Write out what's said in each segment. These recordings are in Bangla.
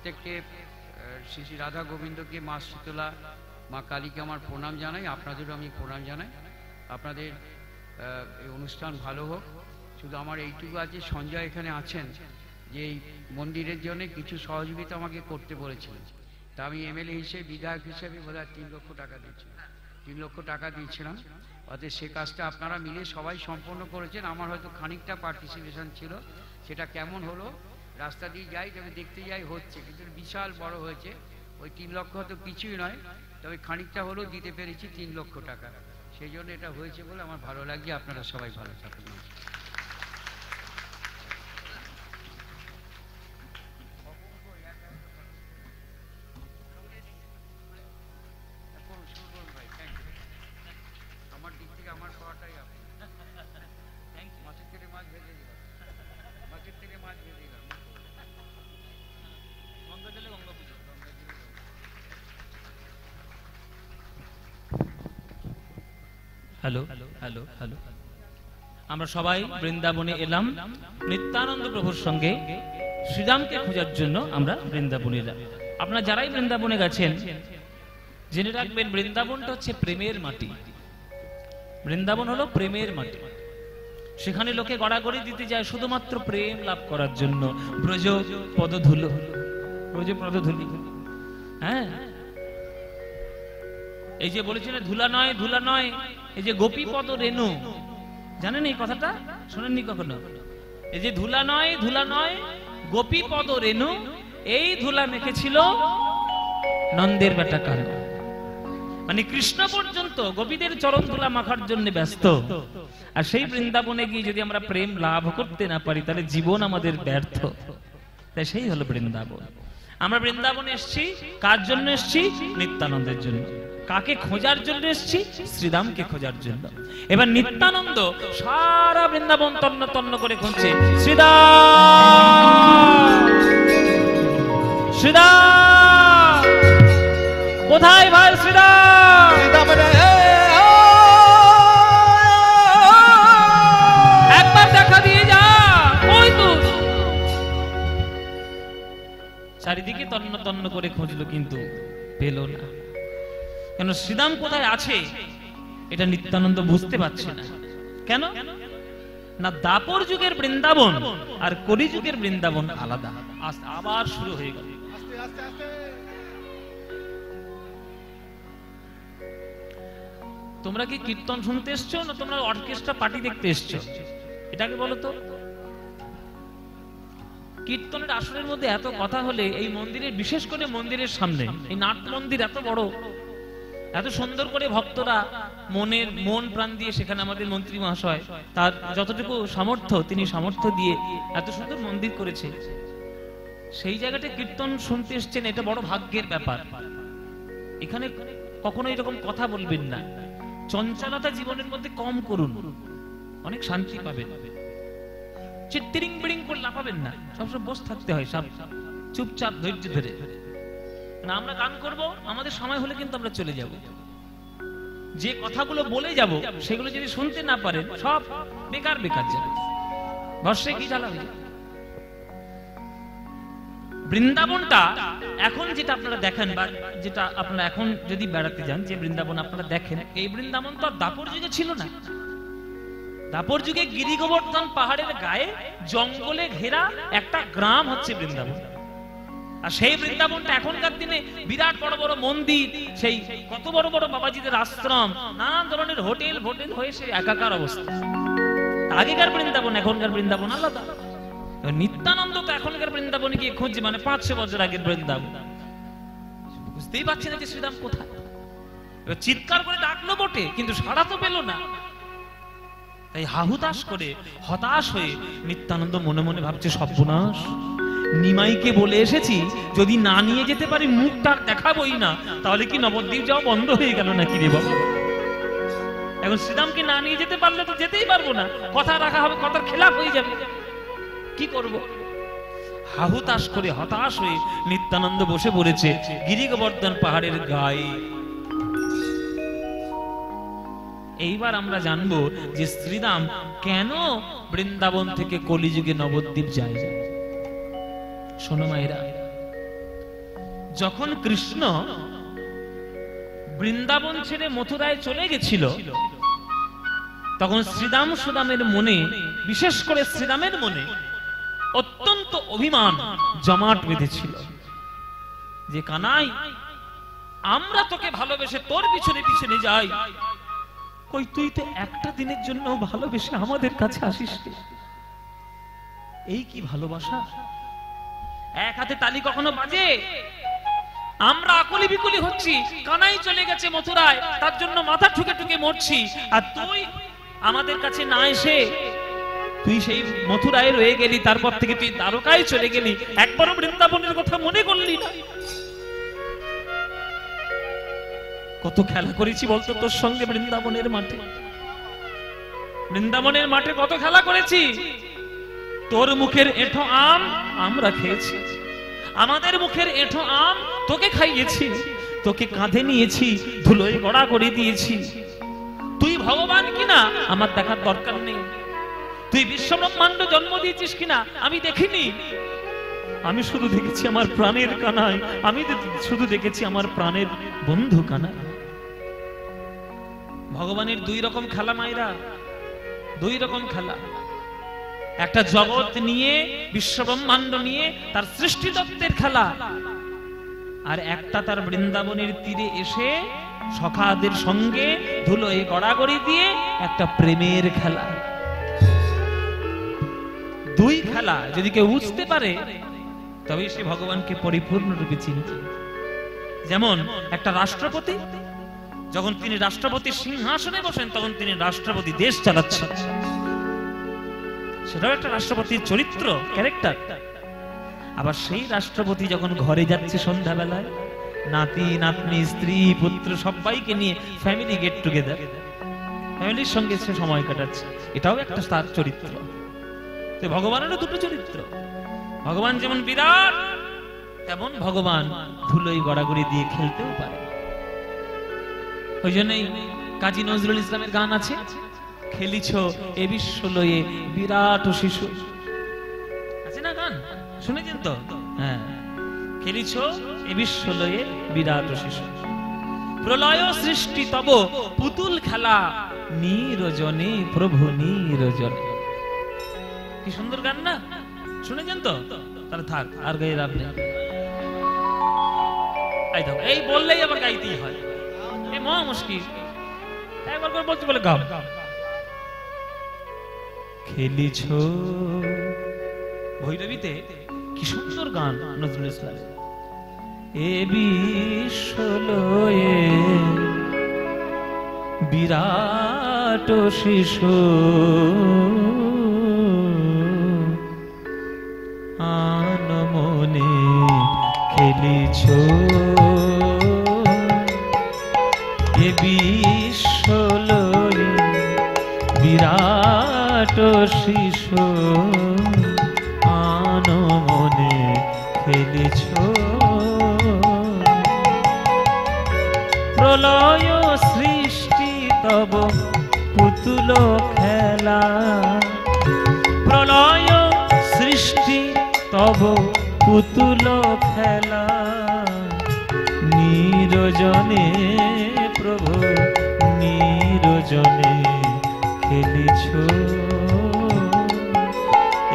প্রত্যেককে শ্রী শ্রী রাধা গোবিন্দকে, মা শীতলা, মা কালীকে আমার প্রণাম জানাই, আপনাদেরও আমি প্রণাম জানাই। আপনাদের এই অনুষ্ঠান ভালো হোক। শুধু আমার এইটুকু আছে, সঞ্জয় এখানে আছেন, যে এই মন্দিরের জন্য কিছু সহযোগিতা আমাকে করতে বলেছিলেন। তা আমি এমএলএ হিসেবে, বিধায়ক হিসেবে বোধহয় 3 লক্ষ টাকা দিয়েছিলাম, 3 লক্ষ টাকা দিয়েছিলাম। অতএব সে কাজটা আপনারা মিলে সবাই সম্পন্ন করেছেন। আমার হয়তো খানিকটা পার্টিসিপেশন ছিল, সেটা কেমন হলো রাস্তা দিয়ে যাই, তবে দেখতে যাই হচ্ছে, কিন্তু বিশাল বড় হয়েছে। ওই 3 লক্ষ হয়তো কিছুই নয়, তবে খানিকটা হলেও দিতে পেরেছি 3 লক্ষ টাকা। সেই জন্য এটা হয়েছে বলে আমার ভালো লাগছে। আপনারা সবাই ভালো থাকুন। আমার দিক থেকে আমার খাওয়াটাই আপনি মাছের থেকে মাছ ভেজে দিলাম, মাছের থেকে মাছ ভেজে দিলাম। গঙ্গা জলে গঙ্গা পুজো। হ্যালো হ্যালো হ্যালো, আমরা সবাই বৃন্দাবনে এলাম নিত্যানন্দ প্রভুর সঙ্গে শ্রীরামকে খোঁজার জন্য। আমরা বৃন্দাবনে এলাম। আপনারা যারাই বৃন্দাবনে গেছেন জেনে রাখবেন, বৃন্দাবনটা হচ্ছে প্রেমের মাটি। বৃন্দাবন হলো প্রেমের মাটি। সেখানে লোকে গড়াগড়ি দিতে যায় শুধুমাত্র প্রেম লাভ করার জন্য। ব্রজ পদধূলো, ব্রজ পদধূলি। হ্যাঁ, এই যে বলেছিলেন ধুলা নয়, ধুলা নয়, এই যে গোপী পদ রেণু, জানেন এই কথাটা? শোনেননি কখনো? এই যে ধুলা নয়, ধুলা নয়, গোপী পদ রেণু, এই ধুলা মেখেছিল নন্দের বেটা কানু। মানে কৃষ্ণ পর্যন্ত গোপীদের চরণ ধুলা মাখার জন্য ব্যস্ত। আর সেই বৃন্দাবনে গিয়ে যদি আমরা প্রেম লাভ করতে না পারি, তাহলে জীবন আমাদের ব্যর্থ। তাই সেই হলো বৃন্দাবন। আমরা বৃন্দাবনে এসেছি কার জন্য? এসেছি নিত্যানন্দের জন্য। কাকে খোঁজার জন্য এসেছি? শ্রীরামকে খোঁজার জন্য। এবার নিত্যানন্দ সারা বৃন্দাবন তন্ন তন্ন করে খুঁজছে, শ্রীরাম, শ্রীরাম কোথায় ভাই? শ্রীরাম, একবার দেখা দিয়ে যা। ওই তো চারিদিকে তন্ন তন্ন করে খুঁজলো, কিন্তু পেল না। কেন? শ্রীরাম কোথায় আছে এটা নিত্যানন্দ বুঝতে পারছে না। কেন না? দাপর যুগের বৃন্দাবন আর কলি যুগের বৃন্দাবন আলাদা। আবার শুরু হয়ে গেল। তোমরা কি কীর্তন শুনতে এসছো না তোমরা অর্কেস্ট্রা পার্টি দেখতে এসছো? এটাকে বলো তো। কীর্তনের আসরের মধ্যে এত কথা হলে এই মন্দিরের, বিশেষ করে মন্দিরের সামনে, এই নাট মন্দির এত বড়, এত সুন্দর করে ভক্তরা মন প্রাণ দিয়ে, সেখানে আমাদের মন্ত্রী মহাশয় তার যতটুকু সামর্থ্য, তিনি সামর্থ্য দিয়ে এত সুন্দর মন্দির করেছে। সেই জায়গাটা কীর্তন শুনতে এসছেন, এটা বড় ভাগ্যের ব্যাপার। এখানে কখনো এরকম কথা বলবেন না। চঞ্চলতা জীবনের মধ্যে কম করুন, অনেক শান্তি পাবেন। চিত্তিরিং বিড়িং করে লাফাবেন না, সবসময় বসে থাকতে হয়, সব চুপচাপ ধৈর্য ধরে। না আমরা গান করব, আমাদের সময় হলে কিন্তু আমরা চলে যাব। যে কথাগুলো বলে যাব সেগুলো যদি শুনতে না পারেন, সব বেকার বেকার যাবে, বর্ষে কি জ্বালাবে। বৃন্দাবনটা এখন যেটা আপনারা দেখেন, বা যেটা আপনারা এখন যদি বেড়াতে যান, যে বৃন্দাবন আপনারা দেখেন, এই বৃন্দাবন তো দাপর যুগে ছিল না। দাপর যুগে গিরি গোবর্ধন পাহাড়ের গায়ে জঙ্গলে ঘেরা একটা গ্রাম হচ্ছে বৃন্দাবন। আর সেই বৃন্দাবনটা এখনকার দিনে বিরাট বড় বড় মন্দির, সেই কত বড় বড় বাবাজিদের আশ্রম, নানান ধরনের হোটেল হোটেল হয়ে সেই একাকার অবস্থা। আগেকার বৃন্দাবন এখনকার বৃন্দাবন আলাদা। নিত্যানন্দ তো এখনকার বৃন্দাবনে গিয়ে খুঁজছে, মানে 500 বছর আগের বৃন্দাবন। বুঝতেই পারছি না যে শ্রীরাম কোথায়। এবার চিৎকার করে ডাকলো বটে, কিন্তু সাড়া তো পেল না। তাই হাহুতাশ করে, হতাশ হয়ে নিত্যানন্দ মনে মনে ভাবছে, সর্বনাশ, নিমাইকে বলে এসেছি যদি না নিয়ে যেতে পারি মুখটা দেখাবোই না, তাহলে কি নবদ্বীপ যাওয়া বন্ধ হয়ে গেল নাকি রে বাবা? এখন শ্রীরামকে না নিয়ে যেতে পারলে তো যেতেই পারবো না, কথা রাখা হবে, কথার খেলাফ হয়ে যাবে, কি করব? হাহুতাশ করে হতাশ হয়ে নিত্যানন্দ বসে পড়েছে গিরি গোবর্ধন পাহাড়ের গায়ে। এইবার আমরা জানবো যে শ্রীরাম কেন বৃন্দাবন থেকে কলিযুগে নবদ্বীপ যায়। শোনো মায়েরা, যখন কৃষ্ণ বৃন্দাবন ছেড়ে মথুরায় চলে গেছিল, তখন শ্রীরাম সুদামের মনে, বিশেষ করে শ্রীরামের মনে অত্যন্ত অভিমান জমাট বেঁধেছিল যে কানাই, আমরা তোকে ভালোবেসে তোর পিছনে পিছনে যাই, কই তুই তো একটা দিনের জন্য ভালোবেসে আমাদের কাছে আসিস। এই কি ভালোবাসা? এক হাতে তালি কখনো বাজে? আমরা আকুলি বিকুলি হচ্ছি, কানাই চলে গেছে মথুরায়, তার জন্য মাথা ঠুকে ঠুকে মরছি, আর তুই আমাদের কাছে না এসে তুই সেই মথুরায় রয়ে গেলি, তারপর থেকে তুই দ্বারকায় চলে গেলি, একবারও বৃন্দাবনের কথা মনে করলি না। কত খেলা করেছি বলতো তোর সঙ্গে বৃন্দাবনের মাঠে, বৃন্দাবনের মাঠে কত খেলা করেছি। তোর মুখের এঁঠো আম আমরা খেয়েছি, আমাদের মুখের এঁঠো আম তোকে খাইয়েছি, তোকে কাঁধে নিয়েছি, ধুলোয় গড়া করে দিয়েছি। তুই ভগবান কিনা আমার দেখার দরকার নেই, তুই বিশ্ব ব্রহ্মাণ্ড জন্ম দিয়েছিস কিনা আমি দেখিনি, আমি শুধু দেখেছি আমার প্রাণের কানাই, আমি শুধু দেখেছি আমার প্রাণের বন্ধু কানাই। ভগবানের দুই রকম খেলা মায়েরা, দুই রকম খেলা। একটা জগৎ নিয়ে, বিশ্ব ব্রহ্মাণ্ড নিয়ে তার সৃষ্টিতত্ত্বের খেলা, আর একটা তার বৃন্দাবনের তীরে এসে সখাদের সঙ্গে ধুলোয় গড়াগড়ি দিয়ে একটা প্রেমের খেলা। দুই খেলা যদি কেউ বুঝতে পারে তবে সে ভগবানকে পরিপূর্ণরূপে চিনবে। যেমন একটা রাষ্ট্রপতি, যখন তিনি রাষ্ট্রপতির সিংহাসনে বসেন তখন তিনি রাষ্ট্রপতি দেশ চালাচ্ছেন, সেটাও একটা রাষ্ট্রপতির চরিত্র, ক্যারেক্টার। আবার সেই রাষ্ট্রপতি যখন ঘরে যাচ্ছে সন্ধ্যাবেলায়, নাতি নাতনি স্ত্রী পুত্র সবাইকে নিয়ে ফ্যামিলি গেট টুগেদার, ফ্যামিলির সঙ্গে সে সময় কাটাচ্ছে, এটাও একটা তার চরিত্র। তো ভগবানেরও দুটো চরিত্র, ভগবান যেমন বিরাট তেমন ভগবান ধুলোয় গড়াগড়ি দিয়ে খেলতেও পারে। ওই জন্যই কাজী নজরুল ইসলামের গান আছে, খেলিছ এ বিশ্ব লয়ে বিরাট শিশু, আছে না গান, শুনেছেন তো? হ্যাঁ, খেলিছ এ বিশ্ব লয়ে বিরাট শিশু, প্রলয় সৃষ্টি তব পুতুল খেলা, নিরজনে প্রভু নিরজনে। কি সুন্দর গান না, শুনেছেন তো? তাহলে থাক, আর গায়ে লাভ নেই। এই বললেই আবার গাইতেই হয়, এ মহা মুশকিল, একবার করে বলতে বলে গাও। খেলিছ, ভৈরবীতে কি সুন্দর গান নজরুল ইসলাম। এ বিশ্ব লয়ে বিরাট শিশু, আন মনে খেলিছ, এ বিশ্ব লয়ে বিরাট শিশু, আন মনে খেলিছ, প্রলয় সৃষ্টি তব পুতুল খেলা, প্রলয় সৃষ্টি তব পুতুল খেলা, নিরজনে প্রভু নিরজনে খেলিছ,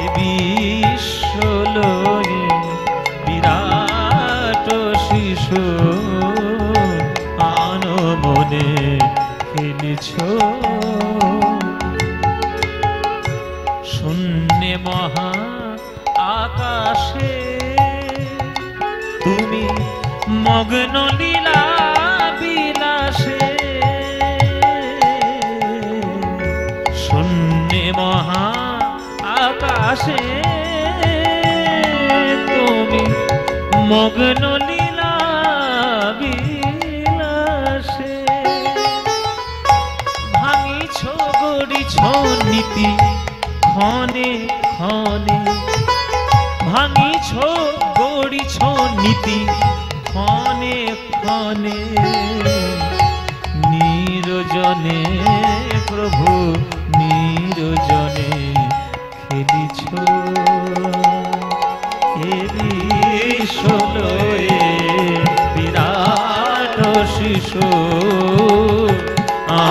এ বিশ্ব লয়ে বিরাট শিশু, আন মনে খেলিছ, শূন্য মহা আকাশে তুমি মগ্ন লীলা বিলাসে, শূন্য মহা আকাশে তুমি মগ্ন লীলা বিলাসে, ভাঙিছ গড়িছ নীতি ক্ষণে ক্ষণে, ভাঙিছ গড়িছ নীতি ক্ষণে ক্ষণে, নিরজনে প্রভু নিরজনে খেলিছ, এ বিশ্ব লয়ে শিশু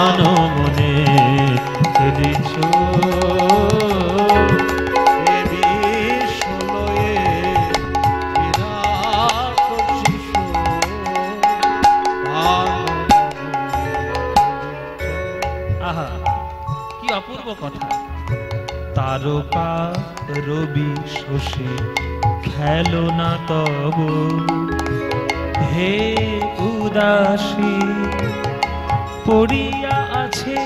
আনমনে খেলিছ অপূর্ব কথা। তারকা রবি শশী খেলো না তব হে উদাসী পড়িয়া আছে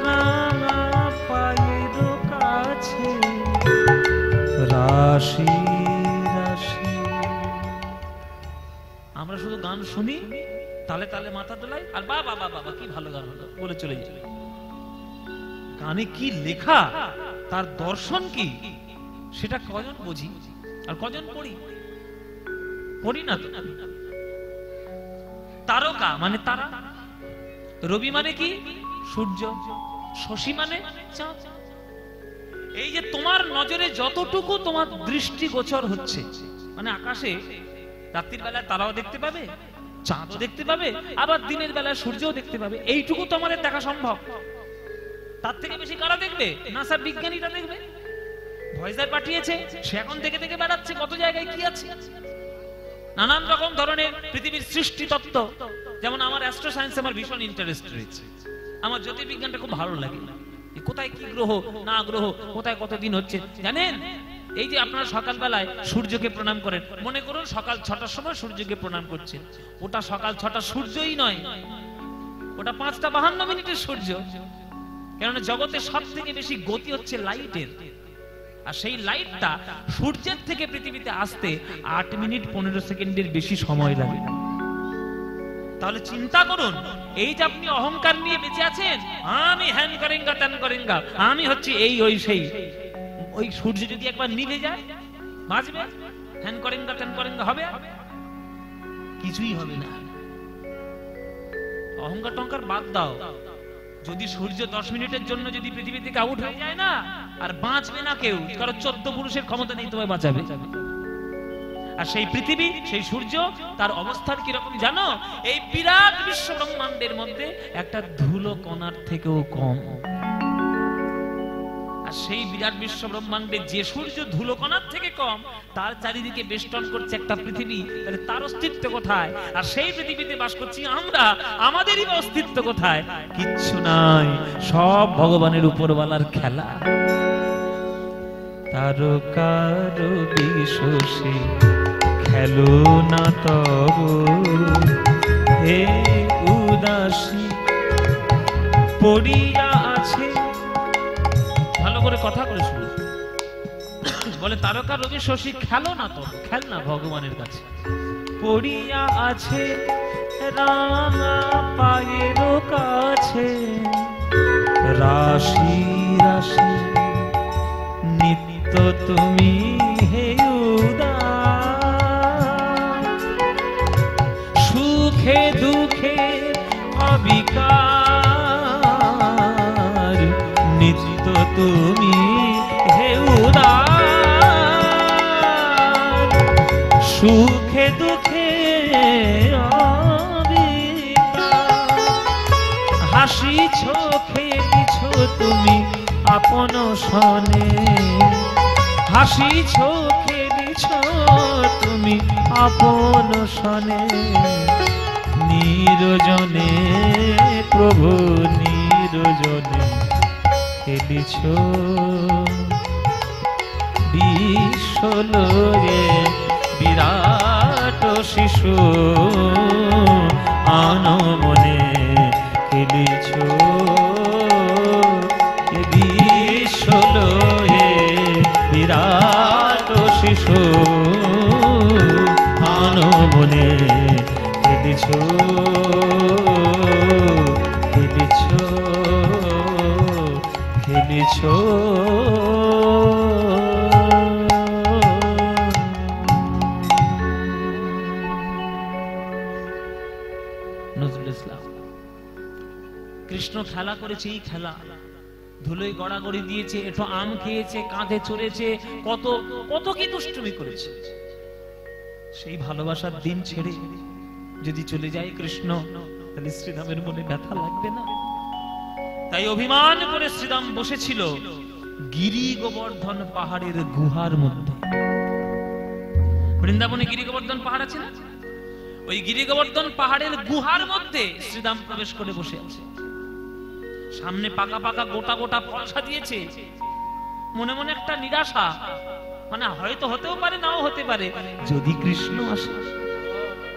রাঙা পায়ের কাছে রাশি রাশি। আমরা শুধু গান শুনি, তালে তালে মাথা দোলাই আর বাবা বাবা বাবা কি ভালো গান হলো বলে চলে যাই। গানে কি লেখা, তার দর্শন কি, সেটা কজন বুঝি আর কজন পড়ি? পড়ি না তো। তারকা মানে তারা, রবি মানে কি সূর্য, শশী মানে চাঁদ। এই যে তোমার নজরে যতটুকু তোমার দৃষ্টি গোচর হচ্ছে, মানে আকাশে রাত্রির বেলায় তারাও দেখতে পাবে, চাঁদও দেখতে পাবে, আবার দিনের বেলায় সূর্যও দেখতে পাবে, এইটুকু তো আমাদের দেখা সম্ভব। তার থেকে বেশি কারা দেখবে? নাসার বিজ্ঞানীরা দেখবে। ভয়েসার পাঠিয়েছে, সে এখন দেখে দেখে বেড়াচ্ছে কত জায়গায় কি আছে। নানান রকম ধরনের পৃথিবীর সৃষ্টি তত্ত্ব, যেমন আমার অ্যাস্ট্রো সায়েন্স আমার ভীষণ ইন্টারেস্ট রয়েছে। আমার জ্যোতির্বিজ্ঞানটা খুব ভালো লাগে। কোথায় কি গ্রহ না গ্রহ, কোথায় কতদিন হচ্ছে জানেন? এই যে আপনারা সকালবেলায় সূর্যকে প্রণাম করেন, মনে করুন সকাল 6টার সময় সূর্যকে প্রণাম করছেন, ওটা সকাল 6টা সূর্যই নয়, ওটা 5:52 সূর্য। কেননা জগতে সব থেকে বেশি গতি হচ্ছে লাইটের, আর সেই লাইটটা সূর্যের থেকে পৃথিবীতে আসতে 8 মিনিট 15 সেকেন্ডের বেশি সময় লাগে। তাহলে চিন্তা করুন, এই যে আপনি অহংকার নিয়ে বেঁচে আছেন, আমি হ্যান করেঙ্গা ত্যান করেঙ্গা, আমি হচ্ছে এই ওই সেই, ওই সূর্য যদি একবার নিভে যায় বাঁচবে? হ্যান করেঙ্গা ত্যান করেঙ্গা হবে? কিছুই হবে না। অহংকার টহংকার বাদ দাও। যদি সূর্য 10 মিনিটের জন্য যদি পৃথিবী থেকে আউট হয়ে যায় না, আর বাঁচবে না কেউ, কারণ 14 পুরুষের ক্ষমতা নেই তোমায় বাঁচাবে। আর সেই পৃথিবী, সেই সূর্য, তার অবস্থান কিরকম জানো? এই বিরাট বিশ্ব ব্রহ্মাণ্ডের মধ্যে একটা ধুলো কণার থেকেও কম। আর সেই বিরাট বিশ্ব ব্রহ্মাণ্ডে যে সূর্য ধুলো কণার থেকে কম, তার চারিদিকে বেষ্টন করছে একটা পৃথিবী, তাহলে তার অস্তিত্ব কোথায়? আর সেই পৃথিবীতে বাস করছি আমরা, আমাদেরই অস্তিত্ব কোথায়? কিচ্ছু নাই, সব ভগবানের উপরওয়ালার খেলা। তারকার বিশ্বসে খেলো না তব হে উদাসী পড়িয়া আছে। ভালো করে কথা করে শুনো, বলে তারকা রবি শশী খেলো না তব, খেল না ভগবানের কাছে, পড়িয়া আছে রাঙা পায়ের কাছে রাশি রাশি। নিত্য তুমি হে উদাস, সুখে দুঃখে অবিকার, নিত্য তুমি হে উদাস, সুখে দুঃখে অবিকার। হাসিছ খেলিছ তুমি আপন সনে, হাসিছ খেলিছ তুমি আপন সনে, নিরজনে প্রভু নিরজনে খেলিছ বিশ্বলয়ে বিরাট শিশু আনমনে খেলিছ বিশ্বলয়ে বিরাট শিশু আনমনে খেলিছ খেলিছ খেলিছ। নজরুল ইসলাম। কৃষ্ণ খেলা করেছে, এই খেলা ধুলোয় গড়াগড়ি দিয়েছে, একটু আম খেয়েছে, কাঁধে চড়েছে, কত কত কি দুষ্টুমি করেছে। সেই ভালোবাসার দিন ছেড়ে যদি চলে যায় কৃষ্ণ, তাহলে শ্রীরামের মনে ব্যথা লাগবে না? তাই অভিমান করে শ্রীরাম বসেছিল গিরি গোবর্ধন পাহাড়ের গুহার মধ্যে। বৃন্দাবনে গিরি গোবর্ধন পাহাড় আছে না? ওই গিরি গোবর্ধন পাহাড়ের গুহার মধ্যে শ্রীরাম প্রবেশ করে বসে আছে। সামনে পাকা পাকা গোটা গোটা ফল সাজিয়েছে। মনে মনে একটা নিরাশা, মানে হয়তো হতেও পারে নাও হতে পারে, যদি কৃষ্ণ আসে,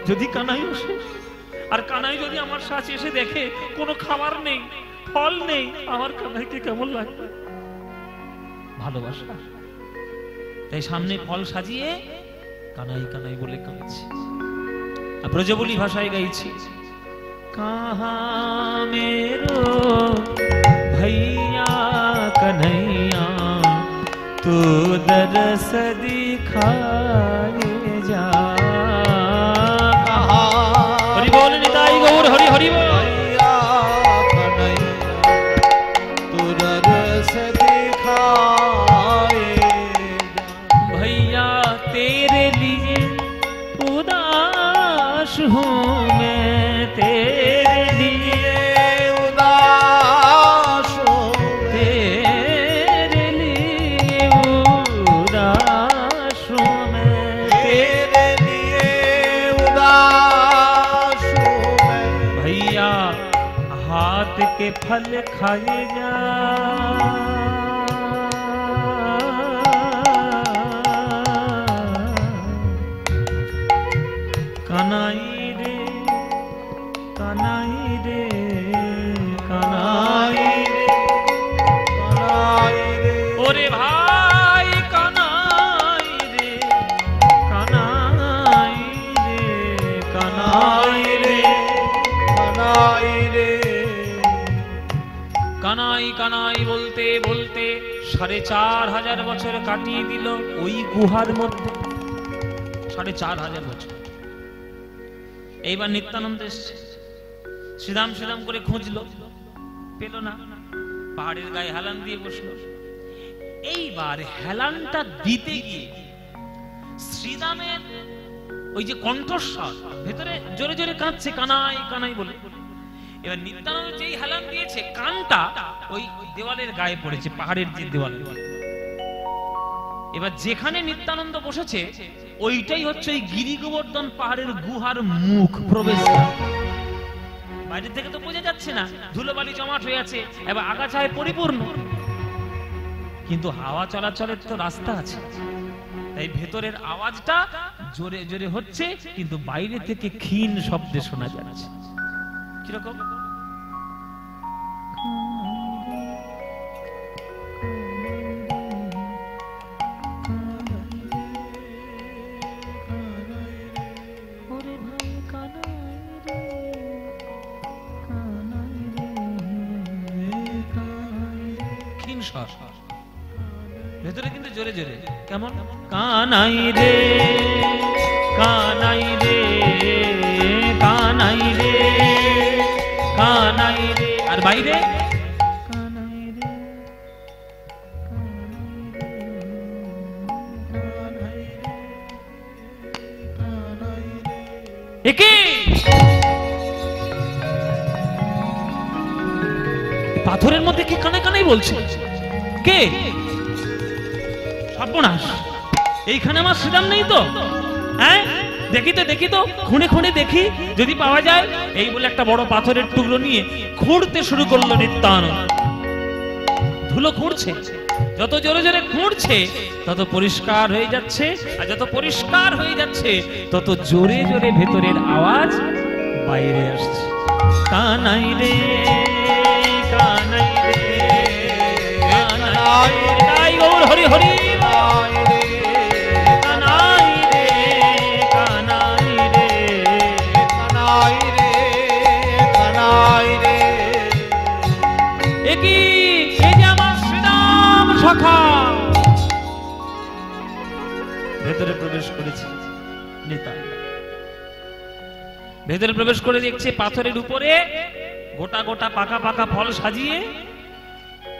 যদি কানাই আসে, আর কানাই যদি আমার সাথে এসে দেখে কোনো খাবার নেই, ফল নেই, আমার কানাইকে কেমন লাগবে? ভালোবাসা। তাই সামনে ফল সাজিয়ে কানাই কানাই বলে কাঁদছে। ব্রজবুলি ভাষায় গাইছি, কাহা মেরো ভৈয়া কन्हैया तू दरस दिखाए जा। हरि बोल निताई गौर हरि हरि बोल। भैया कन्हैया तू दरस दिखाए जा। भैया तेरे लिए उदास हूँ मैं, तेरे लिए उदास हूँ, तेरे लिए उदास हूँ मैं, तेरे लिए उदास हूँ मैं। भैया हाथ के फल खाए जा। कनाई रे कनाई रे कनाई रे कनाई रे, ओरे भाई कनाई रे कनाई रे कनाई रे कनाई रे। কানাই কানাই বলতে বলতে ৪৫০০ বছর কাটিয়ে দিল ওই গুহার মধ্যে। ৪৫০০ বছর। এইবার নিত্যানন্দ এসছে, শ্রীরাম শ্রীরাম করে খুঁজলো, পেল না। পাহাড়ের গায়ে হেলান দিয়ে বসলো। এইবার হেলানটা দিতে গিয়ে শ্রীরামের ওই যে কণ্ঠস্বর ভেতরে জোরে জোরে কাঁদছে, কানাই কানাই বলে। এবার নিত্যানন্দ যেই হেলান দিয়েছে, কানটা ওই দেওয়ালের গায়ে পড়েছে, পাহাড়ের যে দেওয়াল। এবার যেখানে নিত্যানন্দ বসেছে ওইটাই হচ্ছে ওই গিরি গোবর্ধন পাহাড়ের গুহার মুখ, প্রবেশদ্বার। বাইরে থেকে তো বোঝা যাচ্ছে না, ধুলোবালি জমাট হয়ে আছে, এবার আগাছায় পরিপূর্ণ, কিন্তু হাওয়া চলাচলের তো রাস্তা আছে। তাই ভেতরের আওয়াজটা জোরে জোরে হচ্ছে, কিন্তু বাইরে থেকে ক্ষীণ শব্দে শোনা যাচ্ছে। কিরকম? ভেতরে কিন্তু জোরে জোরে কেমন? কানাই রে কানাই রে কানাই রে কানাই রে, আর বাইরে কানাই রে একে পাথরের মধ্যে কি কানাই কানাই বলছে? কে? সর্বনাশ, এইখানে আমার শ্রীরাম নেই তো? হ্যাঁ, দেখি তো দেখি তো, খুঁড়ে খুঁড়ে দেখি যদি পাওয়া যায়। এই বলে একটা বড় পাথরের টুকরো নিয়ে খুঁড়তে শুরু করলো নিত্যানন্দ। ধুলো খুঁড়ছে, যত জোরে জোরে খুঁড়ছে তত পরিষ্কার হয়ে যাচ্ছে, আর যত পরিষ্কার হয়ে যাচ্ছে তত জোরে জোরে ভেতরের আওয়াজ বাইরে আসছে। কানাই রে কানাই রে কানাই রে গৌর হরি হরি কানাই রে কানাই রে কানাই রে কানাই রে। একি এই যে আমার শ্রীরাম সখা ভেতরে প্রবেশ করেছে। নিতাই ভেতরে প্রবেশ করে দেখছে পাথরের উপরে গোটা গোটা পাকা পাকা ফল সাজিয়ে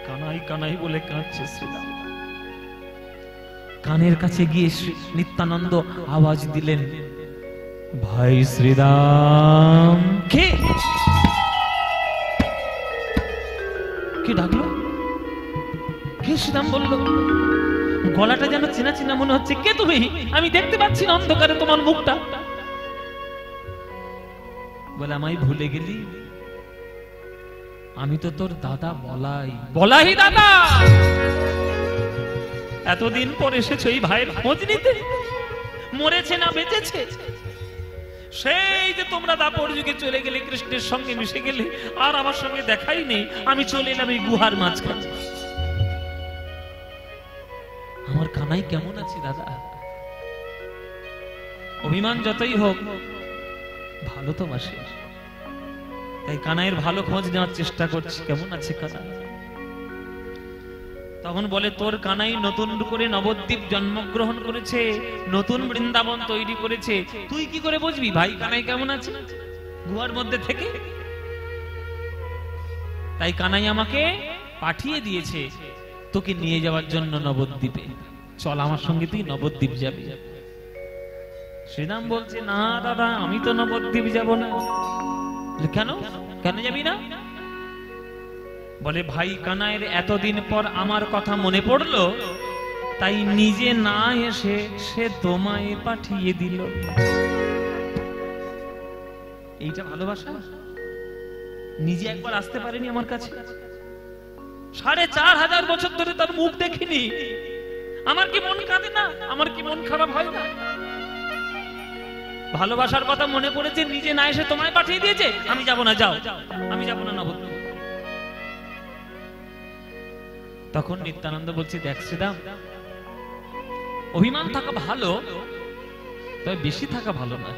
কানাই কানাই বলে কাঁদছে শ্রীরাম। কানের কাছে গিয়ে নিত্যানন্দ আওয়াজ দিলেন, ভাই শ্রীরাম কে কে ডাকলো? কে? শ্রীরাম বলল, গলাটা যেন চেনা চেনা মনে হচ্ছে। কে তুমি? আমি দেখতে পাচ্ছি না অন্ধকারে তোমার মুখটা। বলে, আমায় ভুলে গেলি? আমি তো তোর দাদা বলাই। বলাই দাদা? এতদিন পর এসেছো এই ভাইয়ের খোঁজ নিতে? মরেছে না বেঁচেছে? সেই যে তোমরা দাপর যুগে চলে গেলে, কৃষ্ণের সঙ্গে মিশে গেলে, আর আমার সঙ্গে দেখাই নেই। আমি চলে এলাম এই গুহার মাঝখানে। আমার কানাই কেমন আছে দাদা? অভিমান যতই হোক ভালো তো বাসে, তাই কানাইয়ের ভালো খোঁজ নেওয়ার চেষ্টা করছি, কেমন আছে কানাই। তখন বলে, তোর কানাই নতুন করে নবদ্বীপ জন্মগ্রহণ করেছে, নতুন বৃন্দাবন তৈরি করেছে। তুই কি করে বুঝবি ভাই কানাই কেমন আছে গুহার মধ্যে থেকে? তাই কানাই আমাকে পাঠিয়ে দিয়েছে তোকে নিয়ে যাওয়ার জন্য নবদ্বীপে। চল আমার সঙ্গে, তুই নবদ্বীপ যাবি। শ্রীরাম বলছে, না দাদা, আমি তো নবদ্বীপ যাব না। কেন? কেন যাবি না? বলে, ভাই কানাইয়ের এতদিন পর আমার কথা মনে পড়লো, তাই নিজে না এসে সে তোমায় পাঠিয়ে দিল। এইটা ভালোবাসা? নিজে একবার আসতে পারেনি আমার কাছে, 4500 বছর ধরে তার মুখ দেখিনি। আমার কি মন কাঁদে না? আমার কি মন খারাপ হয় না? ভালোবাসার কথা মনে পড়েছে, নিজে না এসে তোমায় পাঠিয়ে দিয়েছে। আমি যাব না, যাও, আমি যাব না নবদ্বীপ। তখন নিত্যানন্দ বলছে, দেখ শ্রীরাম, অভিমান থাকা ভালো, তবে বেশি থাকা ভালো না।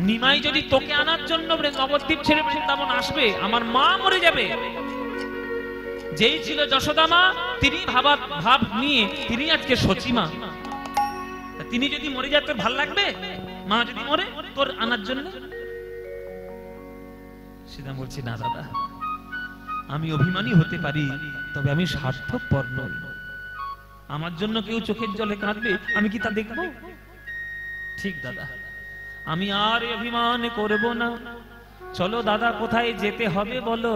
নিমাই যদি তোকে আনার জন্য নবদ্বীপ ছেড়ে বৃন্দাবন আসবে, আমার মা মরে যাবে। যেই ছিল যশোদা মা, তিনি ভাব নিয়ে তিনি আজকে সচিমা। তিনি যদি মরে যায় তোর ভাল লাগবে? মা যদি মরে তোর আনার জন্য? শ্রীরাম বলছি, না দাদা, আমি অভিমানী হতে পারি, তবে আমি স্বার্থপর নই। আমার জন্য কেউ চোখের জলে কাঁদবে, আমি কি তা দেখবো? ঠিক দাদা, আমি আর অভিমান করব না। চলো দাদা, কোথায় যেতে হবে বলো?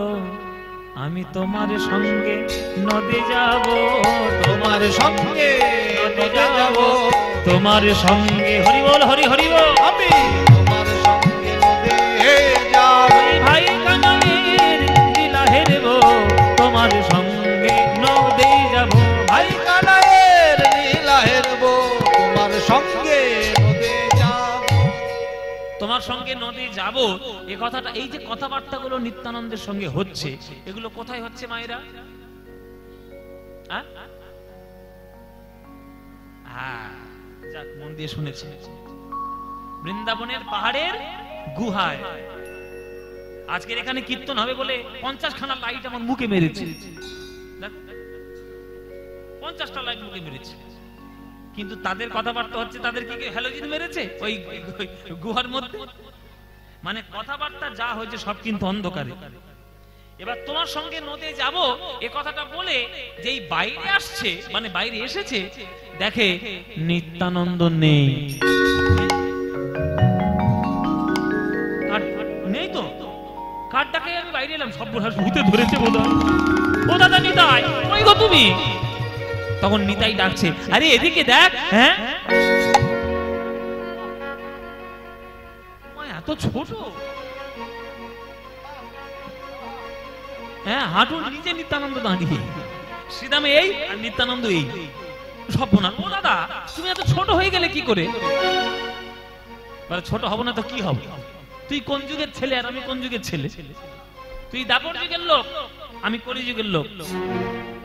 আমি তোমার সঙ্গে নদে যাব, তোমার সঙ্গে নদে যাব, তোমার সঙ্গে। হরি বল, হরি হরি বল। আমি তোমার সঙ্গে নদে যাব, ভাই কানাইয়ের লীলা হেরব, তোমার সঙ্গে নদে যাব। ভাই কানাইয়ের লীলা হেরব, তোমার সঙ্গে নদে যাব। তোমার সঙ্গে নদী যাব, এই কথাটা, এই যে কথাবার্তাগুলো নিত্যানন্দের সঙ্গে হচ্ছে, এগুলো কোথায় হচ্ছে মায়েরা? যাক, মন দিয়ে শুনেছি। বৃন্দাবনের পাহাড়ের গুহায়। আজকের এখানে কীর্তন হবে বলে 50 খানা লাইট আমার মুখে মেরেছে। 50টা লাইট মুখে মেরেছে, কিন্তু তাদের কথাবার্তা হচ্ছে, তাদের কি হ্যালোজিন মেরেছে ওই গুহার মধ্যে? মানে কথাবার্তা যা হয়েছে সব কিন্তু অন্ধকারে। এবার তোমার সঙ্গে নদে যাব, এ কথাটা বলে যেই বাইরে আসছে, মানে বাইরে এসেছে, দেখে নিত্যানন্দ নেই। নেই তো, কার ডাকে আমি বাইরে এলাম? সব ভূতে ধরেছে বোধহয়। ও দাদা নিতাই, কই গো তুমি? তখন নিতাই ডাকছে, আরে এদিকে দেখ। হ্যাঁ, এত ছোট, হ্যাঁ, হাঁটুর নিচে নিত্যানন্দ দাঁড়িয়ে। শ্রীরাম এই আর নিত্যানন্দ এই। সব না। ও দাদা, তুমি এত ছোট হয়ে গেলে কি করে? ছোট হব না তো কি হবে? তুই কোন যুগের ছেলে আর আমি কোন যুগের ছেলে? তুই দাপর যুগের লোক, আমি কলি যুগের লোক।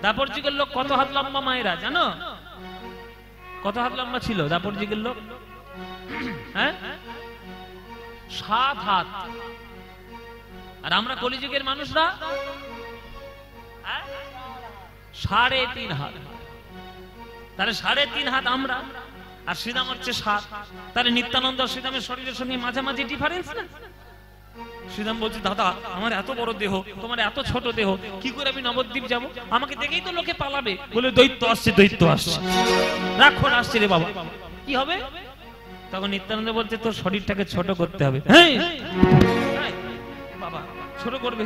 দাপর যুগের লোক কত হাত লম্বা মায়েরা জানো? কত হাত লম্বা ছিল দাপর যুগের লোক? হ্যাঁ, 7 হাত। আর আমরা কলিযুগের মানুষরা 3.5 হাত। তাহলে 3.5 হাত আমরা, আর শ্রীরাম হচ্ছে 7। তাহলে নিত্যানন্দ শ্রীরামের শরীরের সঙ্গে মাঝামাঝি ডিফারেন্স না? শ্রীরাম বলছে, দাদা আমার এত বড় দেহ, তোমার এত ছোট দেহ, কি করে আমি নবদ্বীপ যাব? আমাকে দেখেই তো লোকে পালাবে। বলে, দৈত্য আসছে, দৈত্য আসছে, রাক্ষস আসছে রে বাবা, কি হবে? তখন নিত্যানন্দ বলছে তোর শরীরটাকে ছোট করতে হবে। হ্যাঁ বাবা ছোট করবে,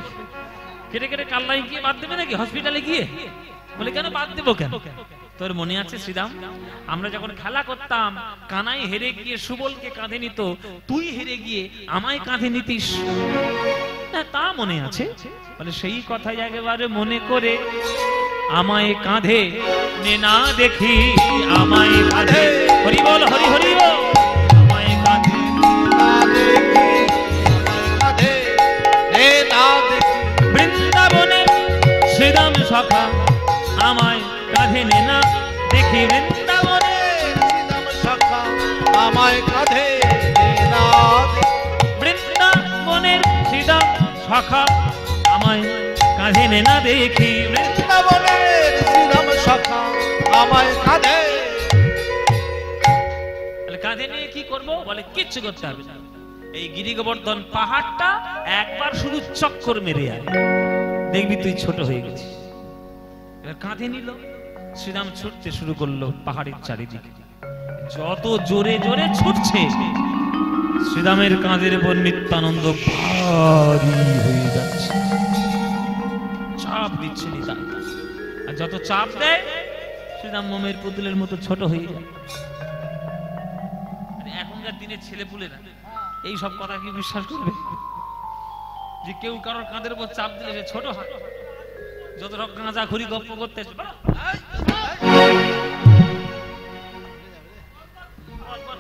কেটে কেটে কাল্লাই গিয়ে বাদ দেবে নাকি হসপিটালে গিয়ে? বলে কেন বাদ দেবো কেন? তোর মনে আছে শ্রীরাম, আমরা যখন খেলা করতাম কানাই হেরে গিয়ে সুবলকে কাঁধে নিত, তুই হেরে গিয়ে আমায় কাঁধে নিতিস না, তা মনে আছে? বলে সেই কথা একেবারে মনে করে আমায় কাঁধে নে না দেখি, আমায় কাঁধে, হরি বল হরি হরি বল, আমায় কাঁধে না দেখি, কাঁধে নে না দেখি। বৃন্দাবনে শ্রীরাম সখা আমায় কাঁধে নে না দেখি, বৃন্দাবনে শ্রীরাম সখা আমায় কাঁধে নে না দেখি। বৃন্দাবনের শ্রীরাম সখা আমায় কাঁধে নে না দেখি, বৃন্দাবনের শ্রীরাম সখা আমায় কাঁধে। কাঁধে নিয়ে কি করব? বলে কিচ্ছু করতে হবে না, এই গিরি গোবর্ধন পাহাড়টা একবার শুধু চক্কর মেরে আয়, দেখবি তুই ছোট হয়ে গেছিস। এবার কাঁধে নিল, শ্রীরাম ছুটতে শুরু করলো পাহাড়ের চারিদিকে। যত জোরে জোরে ছুটছে শ্রীরামের কাঁধের উপর নিত্যানন্দ ভারী হয়ে যাচ্ছে, চাপ দিচ্ছে নিতান্ত। আর যত চাপ দেয় শ্রীরাম মোমের পুতুলের মতো ছোট হয়ে যায়। এখনকার দিনে ছেলে পুলেরা এই সব কথা কি বিশ্বাস করবে যে কেউ কারোর কাঁধের উপর চাপ দিলে সে ছোট হয়? যত রকম গাঁজা ঘুরি গপ্প করতে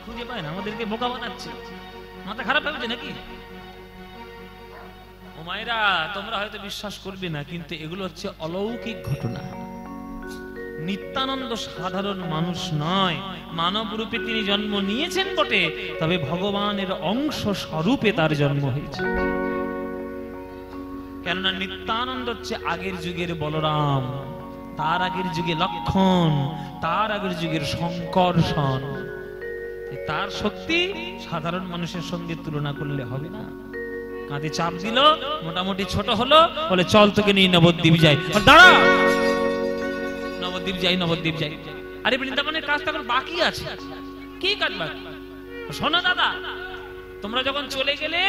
খুঁজে পায় না, আমাদেরকে বোকা বানাচ্ছে, মাথা খারাপ হয়েছে নাকি? ও মায়েরা, তোমরা হয়তো বিশ্বাস করবে না, কিন্তু এগুলো হচ্ছে অলৌকিক ঘটনা। নিত্যানন্দ সাধারণ মানুষ নয়, মানব রূপে তিনি জন্ম নিয়েছেন বটে, তবে ভগবানের অংশ স্বরূপে তার জন্ম হয়েছে। কেননা নিত্যানন্দ হচ্ছে আগের যুগের বলরাম, তার আগের যুগে লক্ষণ, তার আগের যুগের শঙ্কর্ষণ। তার শক্তি সাধারণ মানুষের সঙ্গে তুলনা করলে হবে না। কাঁধে চাপ দিল, মোটামুটি ছোট হলো, বলে চল তোকে নিয়ে নবদ্বীপ যাই। দাঁড়া, নবদ্বীপ যাই, নবদ্বীপ যাই। আরে বৃন্দাবনের কাজ তখন বাকি আছে। কি কাজ বাকি? শোনো দাদা, তোমরা যখন চলে গেলে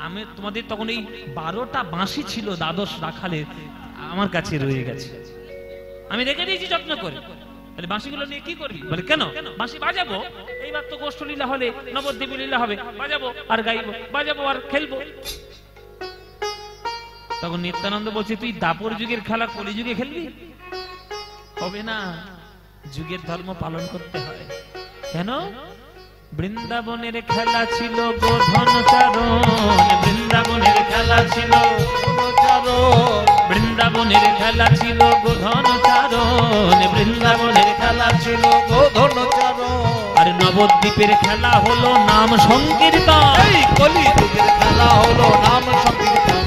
আমি তোমাদের তখন এই 12টা বাঁশি ছিল দ্বাদশ রাখালে আমার কাছে রয়ে গেছে, আমি রেখে দিয়েছি যত্ন করে। বলে বাঁশিগুলো নিয়ে কি করবি? বলে কেন? বাঁশি বাজাবো, এইবার তো গোষ্ঠ লীলা হলে নবদ্বীপ লীলা হবে, বাজাবো আর গাইবো, বাজাবো আর খেলবো। তখন নিত্যানন্দ বলছে তুই দাপর যুগের খেলা কলি যুগে খেলবি? হবে না, যুগের ধর্ম পালন করতে হয়। কেন? বৃন্দাবনের খেলা ছিল গোধন চারণ, বৃন্দাবনের খেলা ছিল বৃন্দাবনের খেলা ছিল গোধন চারণ, বৃন্দাবনের খেলা ছিল গোধন চারণ। আর নবদ্বীপের খেলা হলো নাম সংকীর্তন। এই কলি যুগের খেলা হলো নাম সংকীর্তন,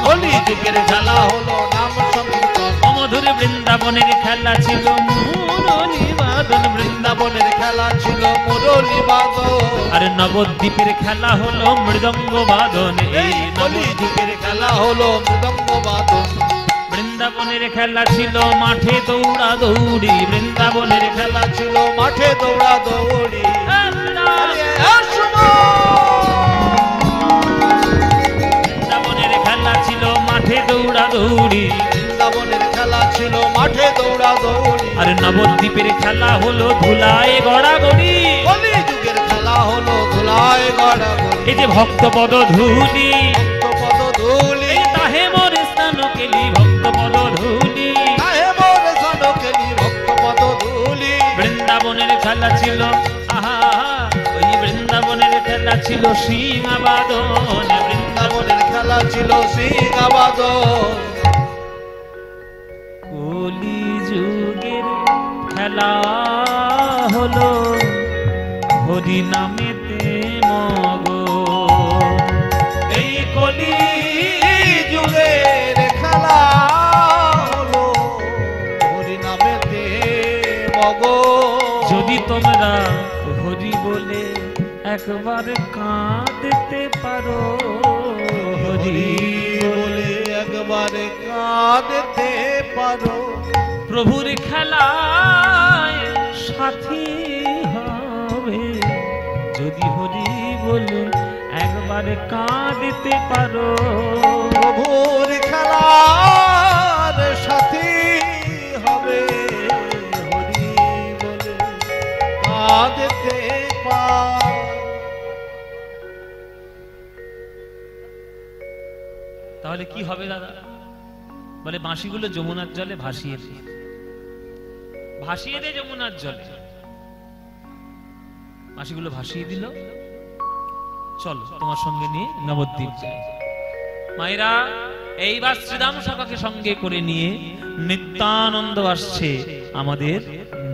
কলি যুগের খেলা হলো নাম সংকীর্তন। অমধুর বৃন্দাবনের খেলা ছিল মুরলী বাদন, বৃন্দাবনের খেলা ছিল মুরলী বাদন। আর নবদ্বীপের খেলা হলো মৃদঙ্গ বাদন। এই কলি যুগের খেলা হলো মৃদঙ্গ বাদন। বৃন্দাবনের খেলা ছিল মাঠে দৌড়া দৌড়ি, বৃন্দাবনের খেলা ছিল মাঠে দৌড়া দৌড়ি। বৃন্দাবনের খেলা ছিল মাঠে দৌড়া দৌড়ি, বৃন্দাবনের খেলা ছিল মাঠে দৌড়া দৌড়ি। আর নবদ্বীপের খেলা হলো ধুলায় গড়াগড়ি, কলি যুগের খেলা হলো ধুলায় গড়াগড়ি। এই যে ভক্তপদ ধুলি, ভক্তপদ ধুলি, তাহে মোর স্নান কেলি ভক্তপদ ধুলি, তাহে মোর স্নান কেলি ভক্তপদ ধুলি। বৃন্দাবনের খেলা ছিল আহা, ওই বৃন্দাবনের খেলা ছিল সিংহাবাদন, বৃন্দাবনের খেলা ছিল সিংহাবাদন। কলি যুগের খেলা হলো হরি নামেতে মগন। এই কলি যুগের খেলা হলো হরি নামেতে মগন। যদি তোমরা হরি বলে একবার কাঁদতে পারো, হরি বলে একবারে কাঁদতে পারো, প্রভুর খেলায় সাথী হবে। হরি বলে একবার কাঁদতে পারো। প্রভুর খেলার সাথী হবে হরি বলে কাঁদতে পারো। তাহলে কি হবে দাদা? বলে বাঁশিগুলো যমুনার জলে ভাসিয়ে দে, ভাসিয়ে দে যমুনার জলে। বাঁশিগুলো ভাসিয়ে দিল, চলো তোমার সঙ্গে নিয়ে নবদ্বীপ যাই। মায়েরা এইবার শ্রীরাম সখাকে সঙ্গে করে নিয়ে নিত্যানন্দ আসছে আমাদের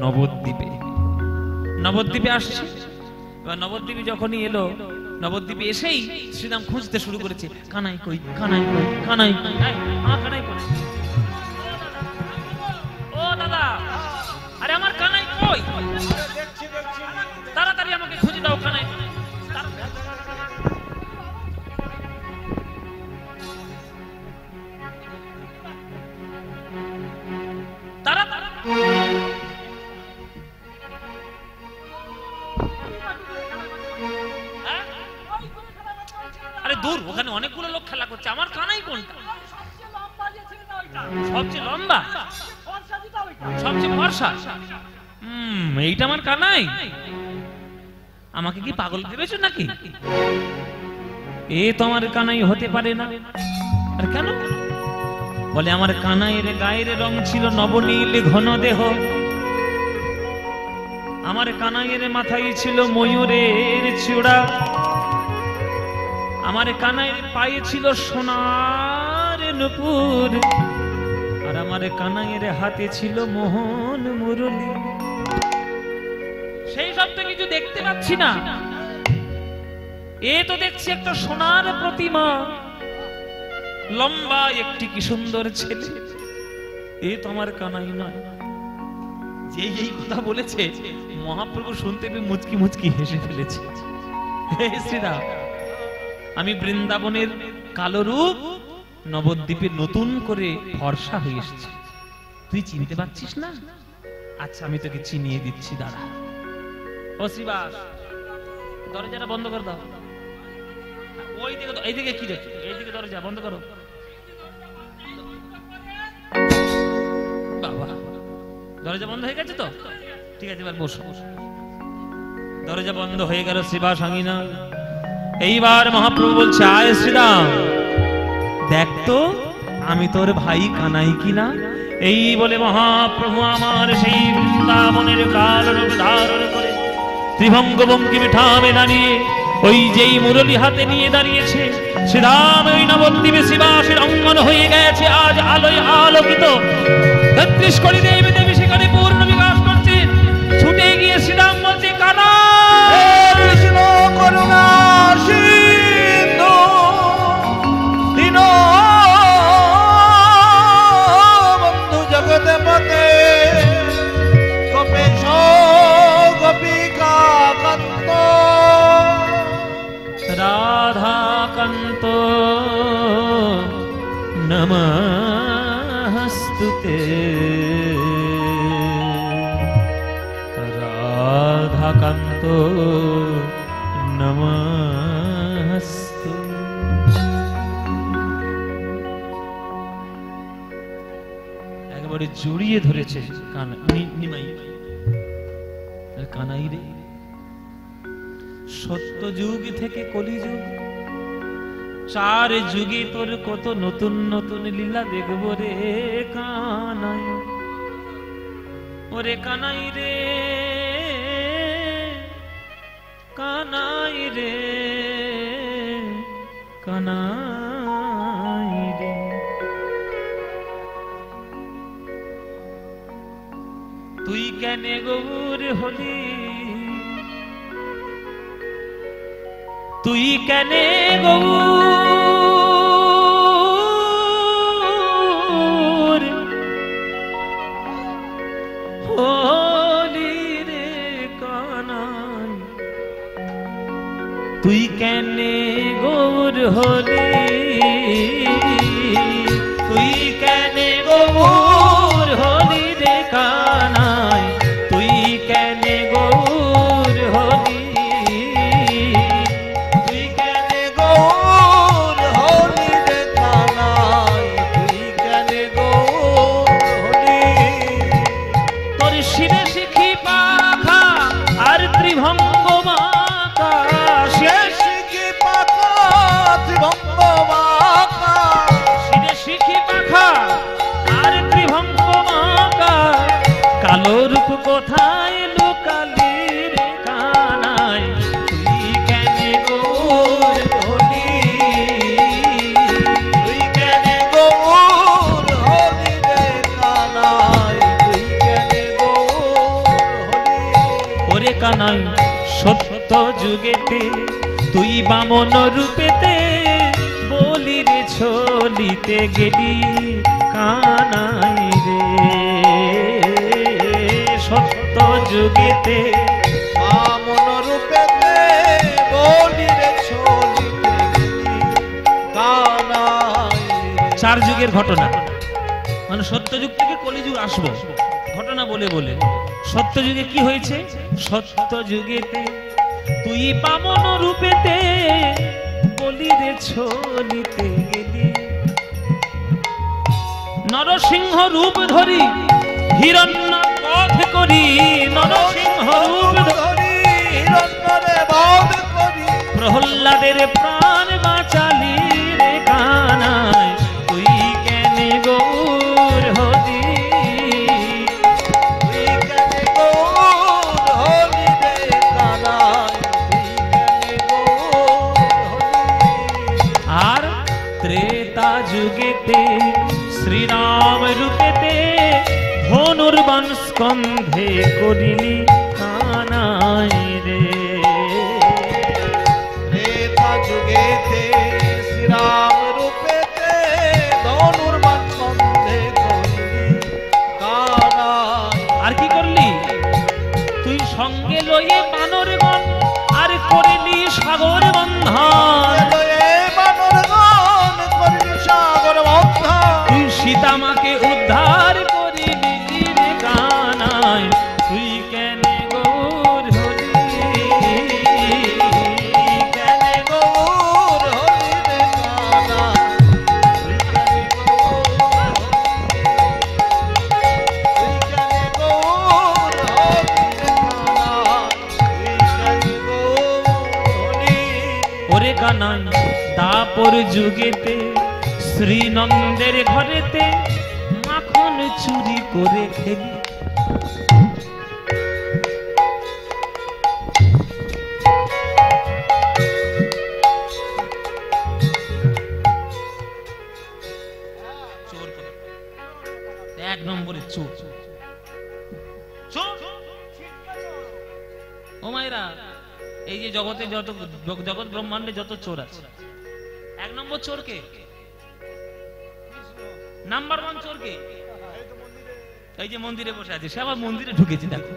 নবদ্বীপে। নবদ্বীপে আসছে। এবার নবদ্বীপে যখনই এলো, নবদ্বীপে এসেই শ্রীরাম খুঁজতে শুরু করেছে, কানাই কই, কানাই কই, কানাই কই, আমার কানাই কই। ও দাদা, আরে আমার কানাই কই, তাড়াতাড়ি আমাকে খুঁজে দাও কানাই। আরে দূর, ওখানে অনেকগুলো লোক খেলা করছে, আমার কানাই কোনটা? সবচেয়ে লম্বা, সবচেয়ে ফর্সা, এইটা আমার কানাই। আমাকে কি পাগল ভেবেছো নাকি? এ তো আমার কানাই হতে পারে না। আর কেন? বলে আমার কানাইয়ের গায়ের রং ছিল নবনীল ঘন দেহ, আমার কানাইয়ের মাথায় ছিল ময়ূরের চূড়া, আমার কানাইয়ের পায়ে ছিল সোনার নূপুর, আর আমার কানাইয়ের হাতে ছিল মোহন মুরলী। সেই সব তো কিছু দেখতে পাচ্ছি না। এ তো দেখছি একটা সোনার প্রতিমা, লম্বা একটি কি সুন্দর ছেলে। এ তো আমার কানাই নয়। যে এই কথা বলেছে মহাপ্রভু শুনতে পেয়ে মুচকি মুচকি হেসে ফেলেছে। হে শ্রীরাম, আমি বৃন্দাবনের কালো রূপ নবদ্বীপে নতুন করে ফর্সা হয়ে এসেছি, তুই চিনতে পারছিস না? আচ্ছা আমি তোকে চিনিয়ে দিচ্ছি, দাঁড়া। ও শ্রীবাস, দরজাটা বন্ধ করে দাও। ওই দিকে, এইদিকে কি দেখছো? এইদিকে দরজা বন্ধ করো। বাবা, দরজা বন্ধ হয়ে গেছে তো? ঠিক আছে, এবার বসো। দরজা বন্ধ হয়ে গেল শ্রীবাস আঙিনা। এইবার মহাপ্রভু বলছে, আয় শ্রীরাম, দেখ তো আমি তোর ভাই কানাই কিনা। এই বলে মহাপ্রভু আমার সেই বৃন্দাবনের কাল রূপ ধারণ করে ত্রিভঙ্গ বঙ্কিমে ঠামে দাঁড়িয়ে ওই যেই মুরলী হাতে নিয়ে দাঁড়িয়েছে, শ্রীরাম ওই নবদ্বীপে শ্রীবাসের অঙ্গন হয়ে গেছে আজ আলোয় আলোকিত। ৩৩ কোটি দেবী দেবী সেখানে পূর্ণ বিকাশ করছে। ছুটে গিয়ে শ্রীরাম বলছে, কানা কৃষ্ণ করুণা সিন্ধু দীনবন্ধু জগৎপতে গোপেশ গোপিকা কান্ত রাধাকান্ত নমস্তুতে। রাধাকান্ত নমস্তু। একবারে জড়িয়ে ধরেছে নিমাই। কানাই রে, সত্য যুগ থেকে কলিযুগ, 4 যুগে তোর কত নতুন নতুন লীলা দেখব রে কানাই। ওরে কানাই রে, কানাই রে, কানাই রে। তুই কেনে গৌর হলি, তুই কেনে গৌর হলি রে কানাই। তুই কেনে গৌর হলি, তুই কেনে গৌর হলি রে কানাই। তুই কেনে গৌর হলি, যুগেতে তুই বামন রূপেতে বলির ছলিতে গেলি কানাই রে। সত্য যুগেতে বামন রূপেতে বলিরে ছলিতে গেলি কানাই রে। 4 যুগের ঘটনা, মানে সত্য যুগ থেকে কলিযুগ আসবো ঘটনা বলে বলে। সত্য যুগে কি হয়েছে? সত্য যুগেতে তুই বামন রূপেতে বলিরে ছলিতে গেলি। নরসিংহ রূপ ধরি হিরণ্য বধ করি, নরসিংহ রূপ ধরি হিরণ্যরে বধ করি, প্রহ্লাদের প্রাণ বাঁচালি রে কানাই তুই কেনে গৌর হলি। তুই কেনে গৌর হলি রে কানাই, তুই কেনে গৌর হলি। আর ত্রেতা যুগেতে শ্রীরাম রূপেতে ধনুর্বাণ স্কন্ধে করিলি কানাই রে। ত্রেতা যুগেতে শ্রীরাম রূপেতে ধনুর্বাণ স্কন্ধে করিলি কানাই। আর কি করলি? তুই সঙ্গে লয়ে বানরগণ আর করিলি সাগর বন্ধন। তুই সীতামাকে উদ্ধার করিলি রে কানাই তুই কেনে গৌর হলি। কেনে গৌর হলি রে কানাই, তুই কেনে গৌর হলি। তুই কেনে গৌর হলি রে কানাই, তুই কেনে গৌর হলি। ওরে কানাই দাপর যুগেতে শ্রীনন্দের ঘরেতে মাখন চুরি করে খেলি। চোর করে। 1 নম্বরে চোর। ও মায়েরা, এই যে জগতে যত জগৎ ব্রহ্মাণ্ডে যত চোর আছে, 1 নম্বর চোর কে? নাম্বার 1 চোর কে? এই যে মন্দিরে বসে আছে, সে আবার মন্দিরে ঢুকেছে। দেখো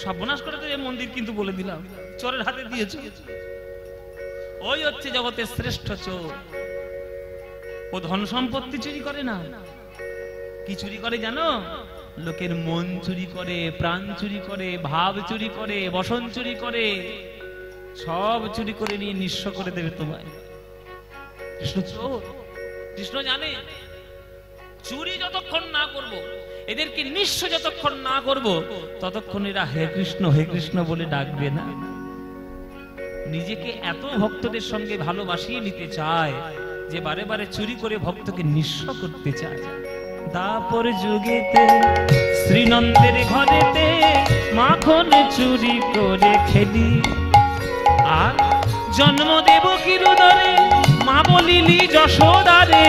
সর্বনাশ করে তো এই মন্দির কিন্তু বলে দিলাম, চোরের হাতে দিয়েছে। ওই হচ্ছে জগতের শ্রেষ্ঠ চোর। ও ধন সম্পত্তি চুরি করে না, কি চুরি করে জানো? লোকের মন চুরি করে, প্রাণ চুরি করে, ভাব চুরি করে, বসন চুরি করে, সব চুরি করে নিয়ে নিঃস্ব করে দেবে তোমায়। কৃষ্ণ চোর, কৃষ্ণ জানে চুরি যতক্ষণ না করব, এদেরকে নিঃস্ব যতক্ষণ না করব, ততক্ষণ এরা হে কৃষ্ণ বলে ডাকবে না। নিজেকে এত ভক্তদের সঙ্গে ভালোবাসিয়ে নিতে চায় যে বারে বারে চুরি করে ভক্তকে নিঃস্ব করতে চায়। দাপর যুগেতে শ্রীনন্দের ঘরেতে মাখন চুরি করে খেলি। আর জন্ম দেবকীর উদরে মা বলিলি যশোদারে,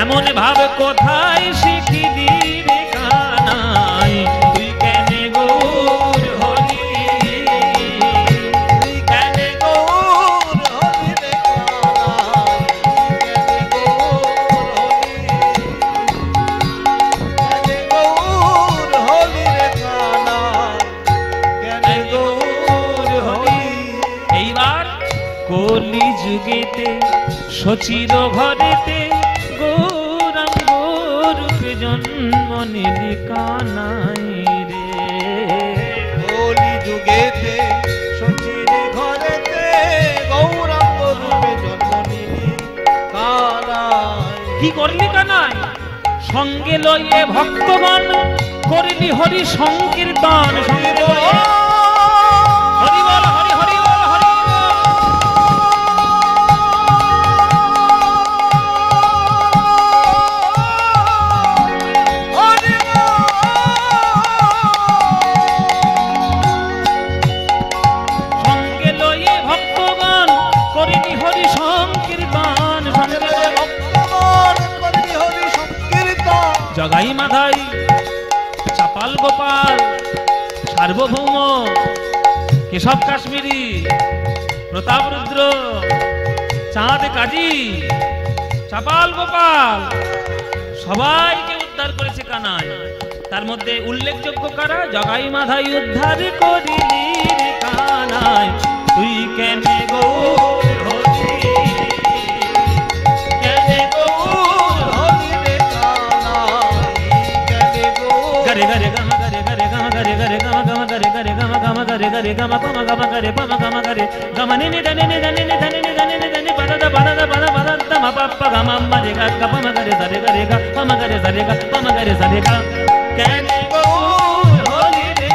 এমন ভাব কোথায় শিখিলি রে কানাই তুই কেনে গৌর হলি। তুই কেনে গৌর হলি রে কানাই, কেনে গৌর হলি রে কানাই, কেনে গৌর হলি। এইবার কলি যুগেতে শচির ঘরেতে গৌরাঙ্গ রূপে জন্ম নিলি কানাই রে। কলি যুগেতে শচির ঘরেতে গৌরাঙ্গ রূপে জন্ম নিলি কানাই। কি করলি কানাই? সঙ্গে লইয়ে ভক্তগণ করলি হরি সংকীর্তন। সঙ্গে লইয়ে হরি বল, হরি হরি বল, হরি বল। সঙ্গে লইয়ে ভক্তগণ করিনি হরি সংকীর্তন। সঙ্গে লইয়ে ভক্তগণ করিনি হরি সংকীর্তন। জগাই মাধাই চাপাল গোপাল সার্বভৌম কেশব কাশ্মীরি প্রতাপ রুদ্র চাঁদ কাজী চাপাল গোপাল সবাইকে উদ্ধার করেছে কানাই। তার মধ্যে উল্লেখযোগ্য কারা? জগাই মাধাই উদ্ধার করিলি রে কানাই তুই কেনে গৌর হলি, কেনে গৌর হলি রে কানাই কেনে গৌর। গরে গরে গম গরে গরে গম গরে গরে গম গম গরে গরে গম গম গরে গরে গম পম গম গরে পম গম গরে গম নি নি ধনি নি ধনি নি ধনি নি ধনি নি ধনি পদ পদ পদ পদ তম পপ গম মরে গ গ পম গরে সরে গরে গ পম গরে সরে গ পম গরে সরে গ কেনে গৌর হলি রে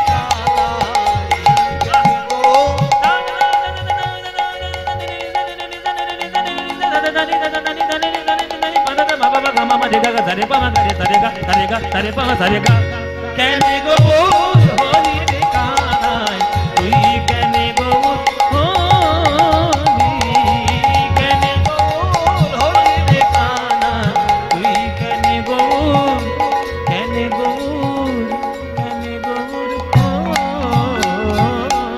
কেনে গৌর হলি রে কানাই তুই কেনে গৌর হলি, কেনে গৌর হলি রে কানাই তুই কেনে গৌর, কেনে গৌর, কেনে গৌর হলি।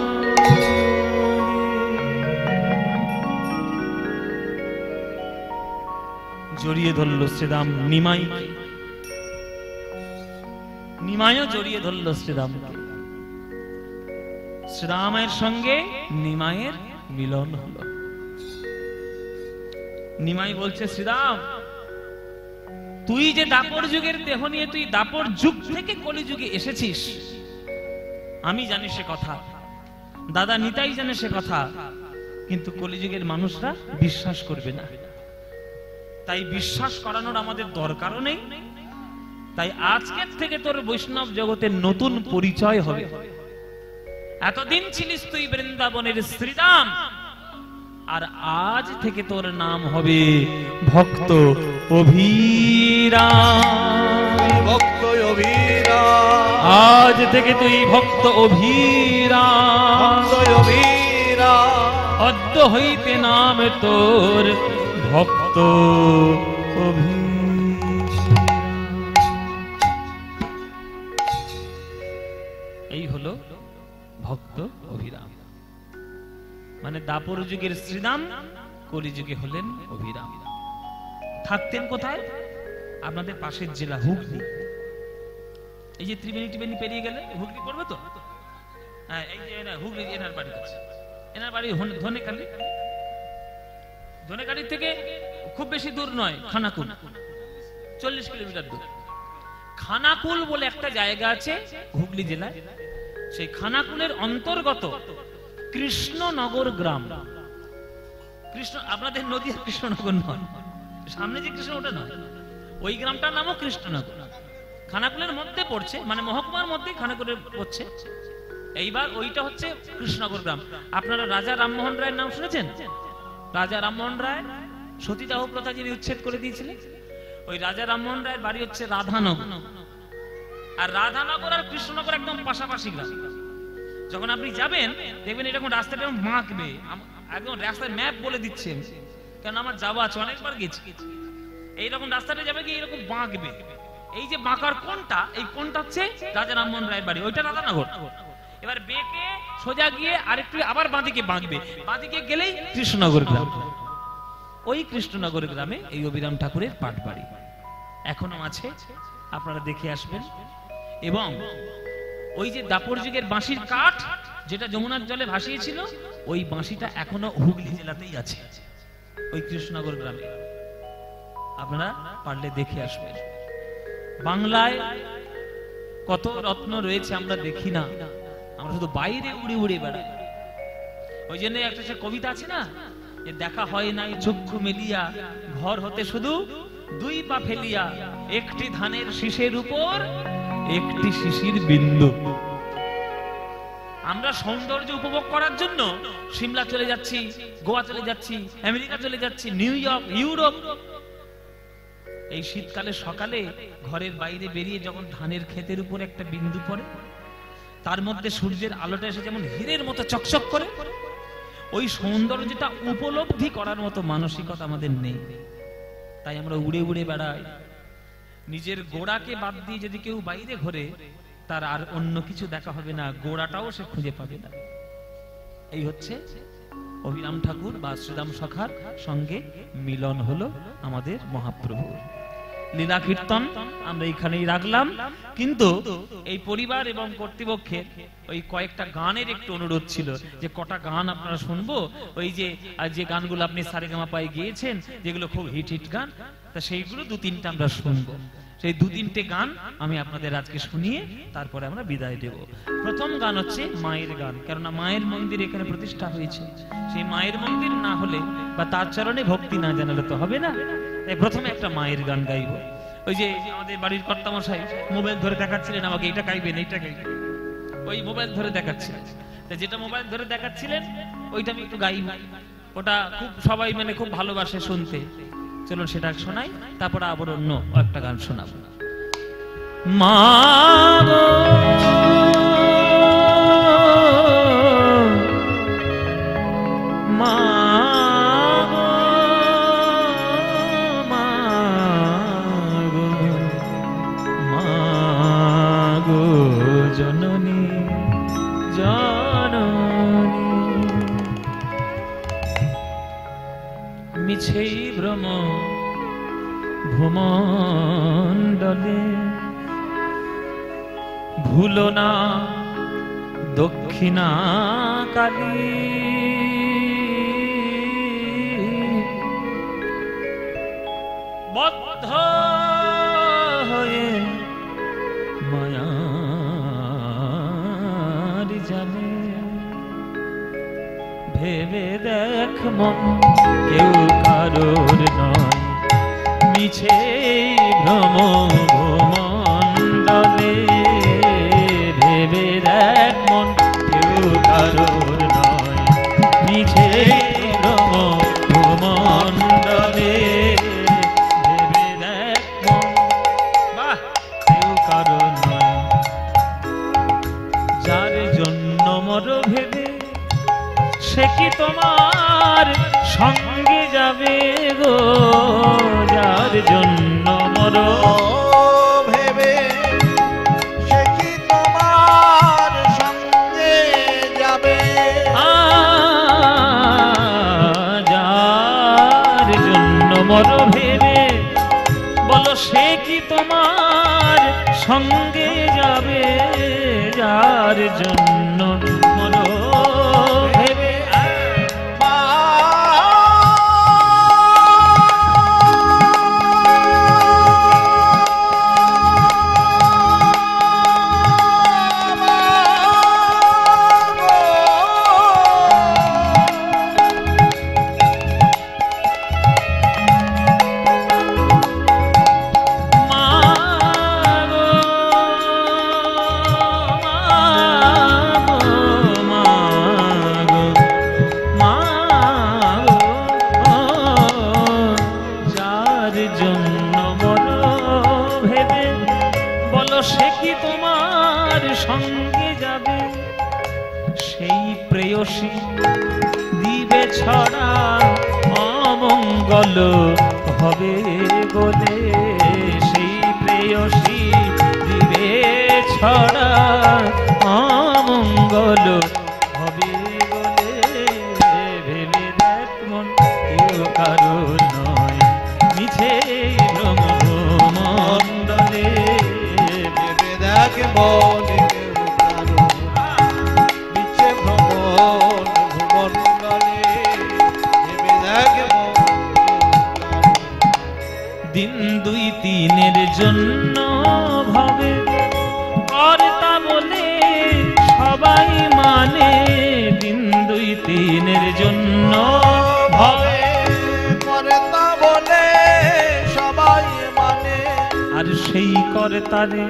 জড়িয়ে ধরল শ্রীরাম নিমাইকে, নিমাইও জড়িয়ে ধরল শ্রীরামকে। শ্রীরামের সঙ্গে নিমাইয়ের মিলন হলো। নিমাই বলছে, শ্রীরাম তুই যে দাপর যুগের দেহ নিয়ে তুই দাপর যুগ থেকে কলিযুগে এসেছিস, আমি জানি সে কথা, দাদা নিতাই জানে সে কথা, কিন্তু কলিযুগের মানুষরা বিশ্বাস করবে না। তাই বিশ্বাস করানোর আমাদের দরকারও নেই। তাই আজকের থেকে তোর বৈষ্ণব জগতের নতুন পরিচয় হবে। এতদিন ছিলিস তুই বৃন্দাবনের শ্রীরাম, আর আজ থেকে তোর নাম হবে ভক্ত অভিরাম। ভক্ত অভিরাম, আজ থেকে তুই ভক্ত অভিরাম। ভক্ত অভিরাম, অদ্য হইতে নাম তোর ভক্ত অভিরাম। এই হলো ভক্ত অভিরাম, মানে দাপর যুগের শ্রীরাম কলিযুগে হলেন অভিরাম। থাকতেন কোথায়? আপনাদের পাশের জেলা হুগলি। এই যে ত্রিবেণী টিবেণী পেরিয়ে গেলে হুগলি পড়বে তো, হ্যাঁ এই যে হুগলি, এনার বাড়ি আছে, এনার বাড়ি ধনেখালি। ধনেখালি থেকে খুব বেশি দূর নয়, খানাকুল 40 কিলোমিটার দূর। খানাকুল বলে একটা জায়গা আছে হুগলি জেলায়, সেই খানাকুলের অন্তর্গত কৃষ্ণনগর গ্রাম। কৃষ্ণ আপনাদের নদীর কৃষ্ণনগর নয়, সামনে যে কৃষ্ণ ওটা নয়, ওই গ্রামটার নামও কৃষ্ণনগর। খানাকুলের মধ্যে পড়ছে, মানে মহকুমার মধ্যে খানাকুলের পড়ছে। এইবার ওইটা হচ্ছে কৃষ্ণনগর গ্রাম। আপনারা রাজা রামমোহন রায়ের নাম শুনেছেন? রাজা রামমোহন রায় সতীদাহ প্রথা যিনি উচ্ছেদ করে দিয়েছিলেন, ওই রাজা রামমোহন রায়ের বাড়ি হচ্ছে রাধানগর। আর রাধানগর আর কৃষ্ণনগর একদম পাশাপাশি গ্রাম। যখন আপনি যাবেন দেখবেন এরকম রাস্তাটা বাঁকবে, একদম রাস্তার ম্যাপ বলে দিচ্ছে, কারণ আমার যাওয়া আছে, অনেকবার গেছি। এইরকম রাস্তাটা যাবে কি এরকম বাঁকবে, এই যে বাঁকার কোনটা, এই কোনটা হচ্ছে রাজা রামমোহন রায়ের বাড়ি, ওইটা রাধানগর। এবার বেঁকে সোজা গিয়ে আরেকটু আবার বাঁদিকে বাঁকবে, বাঁদিকে গেলেই কৃষ্ণনগর গ্রাম। ওই কৃষ্ণনগর গ্রামে এই অভিরাম ঠাকুরের পাট বাড়ি এখনো আছে, আপনারা দেখে আসবেন। এবং ওই যে দাপর যুগের বাঁশির কাঠ যেটা যমুনার জলে ভাসিয়েছিল, ওই বাঁশিটা এখনো হুগলি জেলাতেই আছে, ওই কৃষ্ণনগর গ্রামে। আপনারা পারলে দেখে আসবেন। বাংলায় কত রত্ন রয়েছে আমরা দেখি না, আমরা শুধু বাইরে উড়ে উড়ে বেড়াই। ওই জন্য একটা সে কবিতা আছে না, যে দেখা হয় নাই চক্ষু মেলিয়া, ঘর হতে শুধু 2 পা ফেলিয়া, একটি ধানের শীষের উপর একটি শিশির বিন্দু। আমরা সৌন্দর্য উপভোগ করার জন্য সিমলা চলে যাচ্ছি, গোয়া চলে যাচ্ছি, আমেরিকা চলে যাচ্ছি, নিউ ইয়র্ক, ইউরোপ। এই শীতকালে সকালে ঘরের বাইরে বেরিয়ে যখন ধানের ক্ষেতের উপর একটা বিন্দু পড়ে, তার মধ্যে সূর্যের আলোটা এসে যেমন হীরের মতো চকচক করে, ওই সৌন্দর্যটা উপলব্ধি করার মতো মানসিকতা আমাদের নেই। তাই আমরা উড়ে উড়ে বেড়াই। নিজের গোড়াকে বাদ দিয়ে যদি কেউ বাইরে ঘোরে, তার আর অন্য কিছু দেখা হবে না, গোড়াটাও সে খুঁজে পাবে না। এই হচ্ছে অভিরাম ঠাকুর বা শ্রীরাম সখার সঙ্গে মিলন হলো আমাদের মহাপ্রভুর। লীলা কীর্তন আমরা এখানেই রাখলাম, কিন্তু এই পরিবার এবং কর্তৃপক্ষের ওই কয়েকটা গানের একটু অনুরোধ ছিল যে কটা গান আপনারা শুনবো, ওই যে গানগুলো আপনি সারেগামাপায় গিয়েছেন যেগুলো খুব হিট হিট গান, তা সেইগুলো দু তিনটা আমরা শুনবো। সেই দু তিনটে গান আমি আপনাদের আজকে শুনিয়ে তারপরে আমরা বিদায় দেব। প্রথম গান হচ্ছে মায়ের গান, কেননা মায়ের মন্দির এখানে প্রতিষ্ঠা হয়েছে। সেই মায়ের মন্দির না হলে বা তার চরণে ভক্তি না জানালে তো হবে না। তাই প্রথমে একটা মায়ের গান গাইব। ওই যে আমাদের বাড়ির কর্তামশাই মোবাইল ধরে দেখাচ্ছিলেন আমাকে, এইটা গাইবেন এইটা গাইবেন, ওই মোবাইল ধরে দেখাচ্ছিলেন। যেটা মোবাইল ধরে দেখাচ্ছিলেন ওইটা আমি একটু গাইব, ওটা খুব সবাই মানে খুব ভালোবাসে শুনতে। চলুন সেটা শোনাই, তারপরে আবার অন্য একটা গান শোনাবো। মা গো মা গো মা গো মা গো জননী জননী, মিছেই ভ্রম ভূমণ্ডলে, ভুলো না দক্ষিণা কালী, বদ্ধ হয়ে মায়ার জালে, ভেবে দেখ মন কেউ কারোর নয়, মিছে ভ্রম ভূমণ্ডলে, ভেবে দেখ মন কেউ কারোর নয়, মিছে ভ্রম ভূমণ্ডলে, ভেবে দেখ মন বাহ কেউ কারোর নয়, যার জন্য মর ভেবে সে কি তোমার সঙ্গে যাবে গো, যার জন্য মর ভেবে সে কি তোমার সঙ্গে যাবে, যার জন্য মর ভেবে বলো সে কি তোমার সঙ্গে যাবে, যার জন্য মর ভেবে সে কি তোমার সঙ্গে যাবে, সেই প্রেয়সী দিবে ছড়া অমঙ্গল হবে বলে, সেই প্রেয়সী দিবে ছড়া অমঙ্গল হবে বলে, ভেবে দেখ মন কেউ কারোর নয়, মিছে ভ্রম ভূমণ্ডলে, দেখ মন কেউ কারোর মিছে ভ্রম ভূমণ্ডলে, ভেবে দেখ মন দিন দুই তিনের জন্য ভাবে কর্তা বলে সবাই মানে, দিন দুই তিনের জন্য ভাবে কর্তা বলে সবাই মানে, আর সেই কর্তারে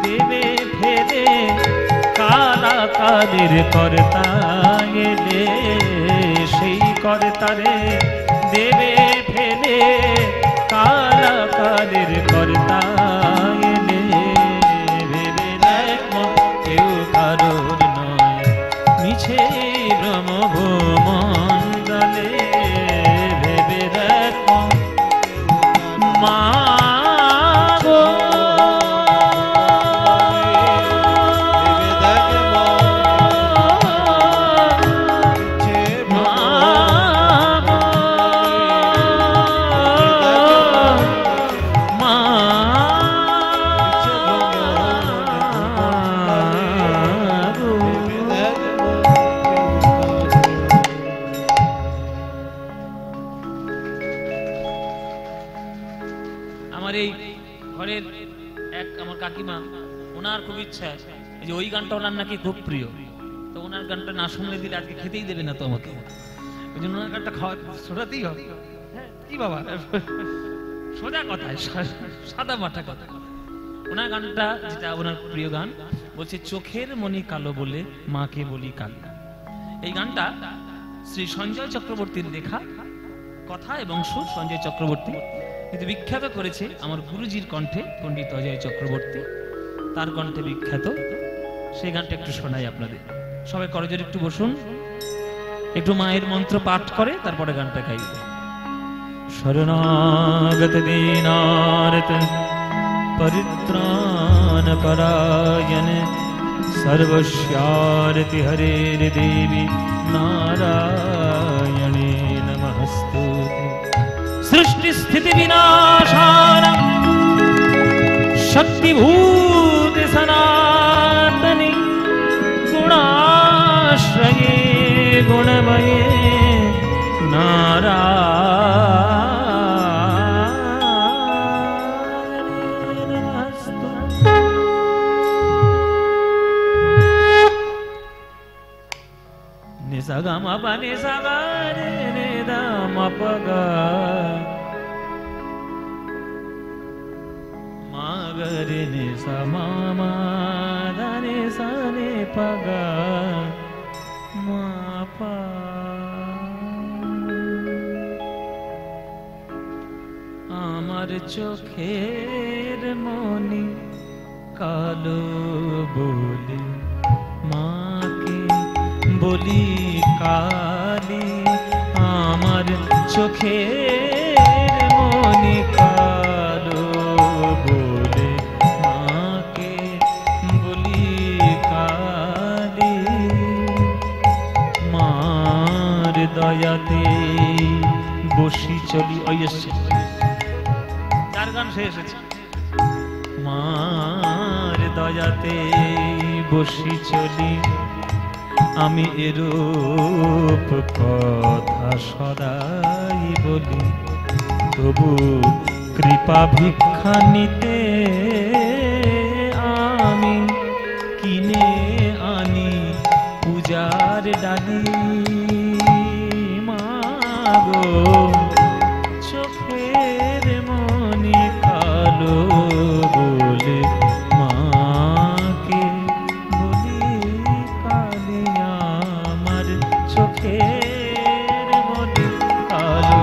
দেবে ফেরে কারা কাদের কর্তা এলে, সেই কর্তারে দেবে ফেলে কারা কাদের কর্তা এলে, ভেবে দেখ মন কেউ কারোর নয়, মিছে ভ্রম ভূমণ্ডলে, ভেবে দেখ মা গো কাকিমা, ওনার খুব ইচ্ছা এই যে ওই গানটা ওনার নাকি খুব প্রিয়, তো ওনার গানটা না শুনলে দিলে আজকে খেতেই দেবে না তো আমাকে, ওই জন্য ওনার গানটা খাওয়া শোনাতেই হবে। হ্যাঁ কি বাবা, সোজা কথা, সাদা মাঠা কথা। ওনার গানটা যেটা ওনার প্রিয় গান, বলছে চোখের মনি কালো বলে মাকে বলি কালো। এই গানটা শ্রী সঞ্জয় চক্রবর্তীর লেখা, কথা এবং সুর সঞ্জয় চক্রবর্তী, কিন্তু বিখ্যাত করেছে আমার গুরুজির কণ্ঠে পণ্ডিত অজয় চক্রবর্তী, তার কণ্ঠে বিখ্যাত। সেই গানটা একটু শোনাই আপনাদের। সবাই করজোড়ে একটু বসুন, একটু মায়ের মন্ত্র পাঠ করে তারপরে গানটা গাইবে। শরণাগত দীনার্ত পরিত্রাণ পরায়ণ সর্বস্যারতি হরের দেবী নারায়ণে নমস্তুতে। সৃষ্টি স্থিতি বিনাশানাং শক্তিভূতে সনাতনি গুণাশ্রয়ে গুণময়ে নারায়ণে নমস্তুতে। নিসগম পনি সগরে নিদম পগ মাগরে নিস মামা ধানি সানি পগ মা পা। আমার চোখের মনি কালো বলে মাকে বলি কালী। আমার চোখের মনি কালো বলে মাকে বলি কালী। মার দয়াতে বসি চলি, ওই এসছে চার গান শেষ হয়েছে। মার দয়াতে বসি চলি আমি এরূপ কথা সদাই বলি। তবু কৃপা ভিক্ষা নিতে আমি কিনে আনি পূজার ডালি। মাগো চোখের মনি কালো বলে মাকে বলি কালী। আমার চোখের মনি কালো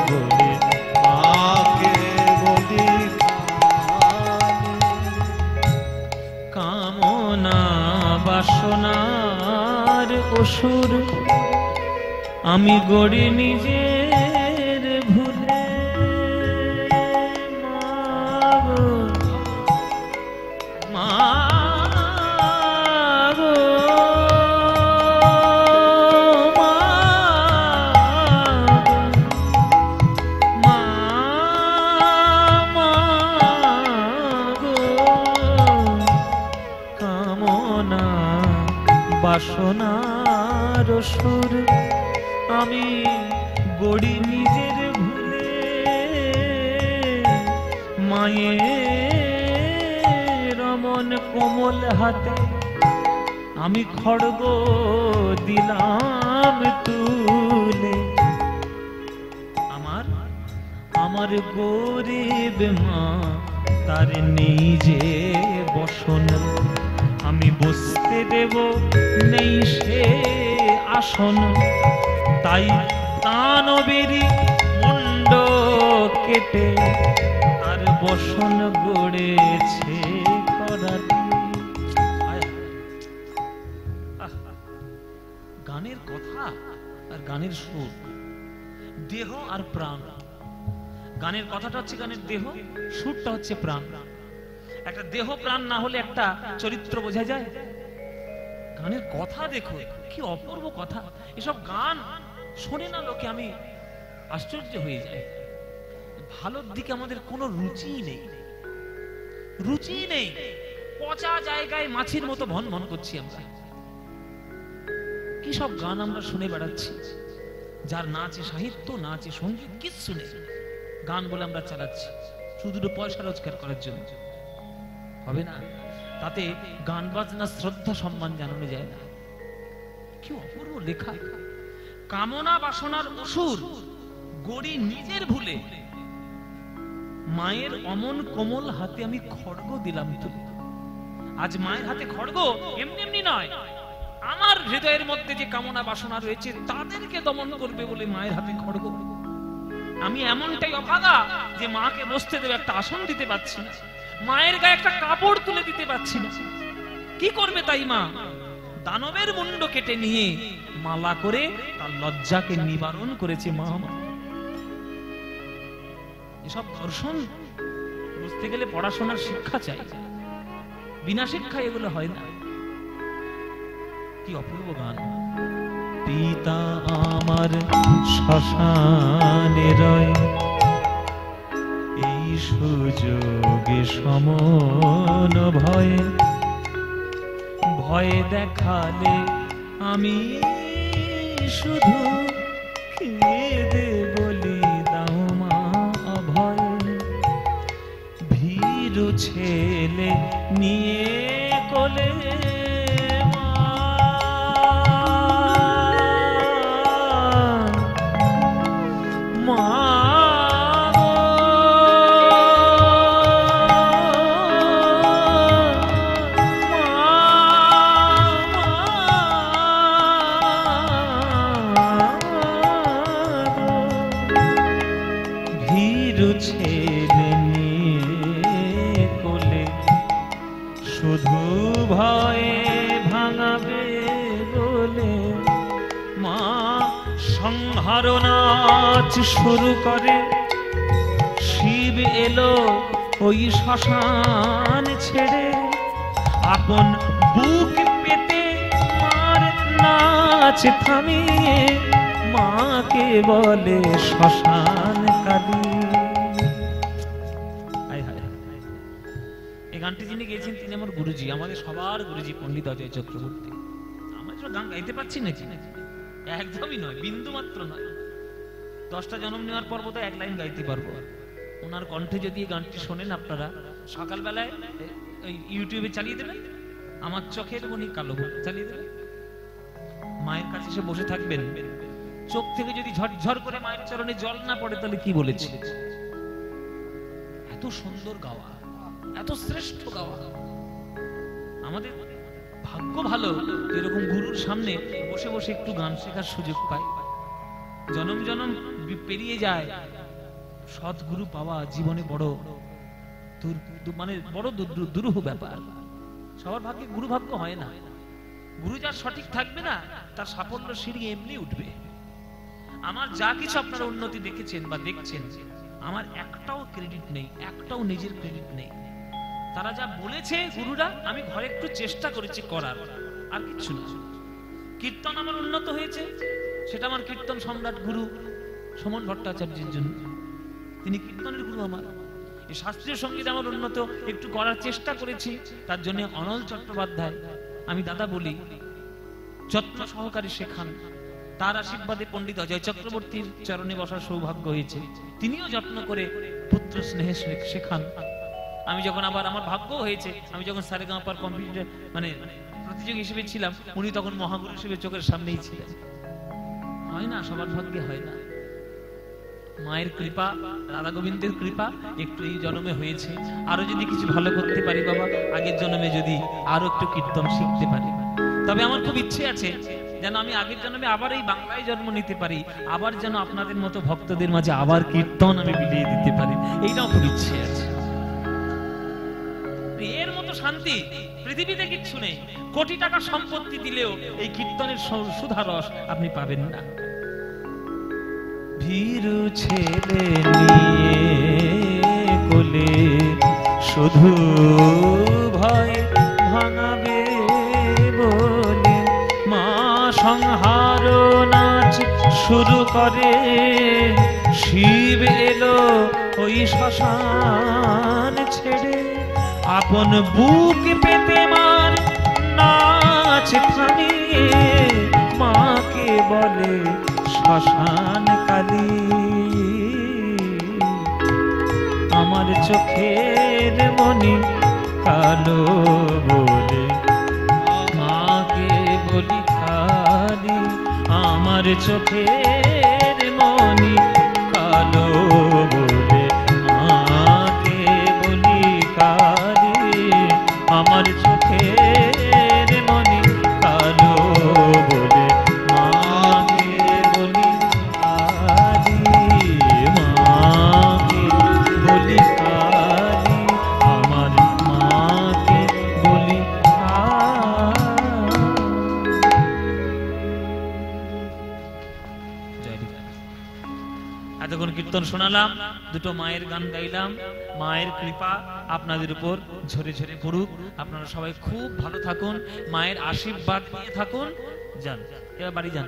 বলে মাকে বলি কালী। কামনা বাসনার অসুর আমি গড়ি নিজের ভুলে। মাগো মাগো মাগো কামনা বাসনার সুর আমি গড়ি নিজের ভুলে। মায়ের রমন কোমল হাতে আমি খড়গ দিলাম তুলে। আমার গরিব মা তার নেই যে বসন, আমি বসতে দেব নেই সে আসন। তাই দানবেরই মুন্ড কেটে তার বসন গড়েছে করালি। গানের কথা আর গানের সুর, দেহ আর প্রাণ। গানের কথাটা হচ্ছে গানের দেহ, সুরটা হচ্ছে প্রাণ। একটা দেহ প্রাণ না হলে একটা চরিত্র বোঝা যায়? গানের কথা দেখো কি অপূর্ব কথা। এসব গান শোনে না লোকে, আমি আশ্চর্য হয়ে যাই। ভালোর দিকে আমাদের কোনো রুচি নেই, রুচি নেই। পচা জায়গায় মাছির মতো ভন ভন করছি আমরা। কি সব গান আমরা শুনে বেড়াচ্ছি, যার না আছে সাহিত্য, না আছে সঙ্গীত, কিচ্ছু নেই। গান বলে আমরা চালাচ্ছি শুধু পয়সা রোজগার করার জন্য। হবে না। তাতে গান বাজনা শ্রদ্ধা সম্মান জানানো যায় না। কি অপূর্ব লেখা! কামনা বাসনার অসুর গড়ি নিজের ভুলে, মায়ের অমন কোমল হাতে আমি খড়গ দিলাম তুলে। আজ মায়ের হাতে খড়গ এমনি এমনি নয়, আমার হৃদয়ের মধ্যে যে কামনা বাসনা রয়েছে তাদেরকে দমন করবে বলে মায়ের হাতে খড়গ। আমি এমনটাই অভাগা যে মাকে বসতে দেবে একটা আসন দিতে পারছি না, মায়ের গায়ে একটা কাপড় তুলে দিতে পারছি না। কি করবে তাই মা? দানবের মুন্ড কেটে নিয়ে মালা করে তার লজ্জাকে নিবারণ করেছে মা। এসব দর্শন বুঝতে গেলে পড়াশোনার শিক্ষা চাই, বিনা শিক্ষায় এগুলো হয় না। কি অপূর্ব গান! পিতা আমার শ্মশানে রয়, এই সুযোগে সমন ভয়ে, ভয়ে দেখালে আমি শুধু কেঁদে বলি দাও মা অভয়। ভীরু ছেলে নিয়ে কোলে নাচ শুরু করে। শিব এলো ওই শ্মশান ছেড়ে, আপন বুক পেতে মার নাচ থামিয়ে মাকে বলে শ্মশান কালী। এই গানটি যিনি গেয়েছেন তিনি আমার গুরুজি, আমাদের সবার গুরুজি পণ্ডিত অজয় চক্রবর্তী। আমরা গান গাইতে পারছি নাকি? একদমই নয়, বিন্দু মাত্র নয়। 10টা জন্ম নেওয়ার পর বোধহয় এক লাইন গাইতে পারবো। ওনার কণ্ঠে যদি গানটি শোনেন আপনারা, সকালবেলায় ইউটিউবে চালিয়ে দেবেন, আমার চোখের মনি কালো চালিয়ে দেবেন, মায়ের কাছে এসে বসে থাকবেন, চোখ থেকে যদি ঝরঝর করে মায়ের চরণে জল না পড়ে তাহলে কি বলেছে? এত সুন্দর গাওয়া, এত শ্রেষ্ঠ গাওয়া। আমাদের ভাগ্য ভালো এরকম গুরুর সামনে বসে বসে একটু গান শেখার সুযোগ পাই। জনম জনম পেরিয়ে যায়, সৎগুরু পাওয়া জীবনে বড় মানে বড় দুরূহ ব্যাপার। সবার ভাগ্যে গুরু ভাগ্য হয় না। গুরু যার সঠিক থাকবে না তার সাফল্য সিঁড়ি এমনি উঠবে। আমার যা কিছু আপনারা উন্নতি দেখেছেন বা দেখছেন, আমার একটাও ক্রেডিট নেই, একটাও নিজের ক্রেডিট নেই। তারা যা বলেছে গুরুরা, আমি ঘরে একটু চেষ্টা করেছি করার, আর কিছু না। কীর্তন আমার উন্নত হয়েছে, সেটা আমার কীর্তন সম্রাট গুরু সমন ভট্টাচার্যের জন্য। তিনি কীর্তনের গুরু আমার। এই শাস্ত্রীয় সঙ্গীত আমার উন্নত একটু করার চেষ্টা করেছি, তার জন্য অনল চট্টোপাধ্যায় আমি দাদা বলি, যত্ন সহকারী শেখান। তার আশীর্বাদে পণ্ডিত অজয় চক্রবর্তীর চরণে বসার সৌভাগ্য হয়েছে। তিনিও যত্ন করে পুত্র স্নেহে শেখান। আমি যখন আবার আমার ভাগ্য হয়েছে, আমি যখন সারেগামাপার কম্পিটিটর মানে প্রতিযোগী হিসেবে ছিলাম, উনি তখন মহাগুরু হিসেবে চোখের সামনেই ছিলেন। হয় না, সবার ভাগ্যে হয় না। মায়ের কৃপা, রাধা গোবিন্দের কৃপা একটু এই জন্মে হয়েছে। আরো যদি কিছু ভালো করতে পারি বাবা, আগের জন্মে যদি আরো একটু কীর্তন শিখতে পারি। তবে আমার খুব ইচ্ছে আছে যেন আমি আগের জন্মে আবার এই বাংলায় জন্ম নিতে পারি, আবার যেন আপনাদের মতো ভক্তদের মাঝে আবার কীর্তন আমি বিলিয়ে দিতে পারি, এইটাও খুব ইচ্ছে আছে। এর মতো শান্তি পৃথিবীতে কিচ্ছু নেই। কোটি টাকা সম্পত্তি দিলেও এই কীর্তনের সুধা রস আপনি পাবেন না। ভীরু ছেলে নিয়ে কোলে শুধু ভয় ভাঙাবে বলে মা সংহার নাচ শুরু করে। শিব এলো ওই শ্মশান ছেড়ে, আপন বুক পেতে মার নাচ থামিয়ে মাকে বলে শ্মশান কালী। আমার চোখের মনি কালো বলে মাকে বলি কালি, আমার চোখের মনি কালো বলে মাকে বলি কালি, আমার চোখের মনি কালো বলে মাকে বলি কালি, মাকে বলি কালি, আমার মাকে বলি এতক্ষণ কীর্তন শোনালাম, দুটো মায়ের গান গাইলাম। মায়ের কৃপা আপনাদের উপর ঝরে ঝরে পড়ুক। আপনারা সবাই খুব ভালো থাকুন, মায়ের আশীর্বাদ নিয়ে থাকুন। যান এবার বাড়ি যান,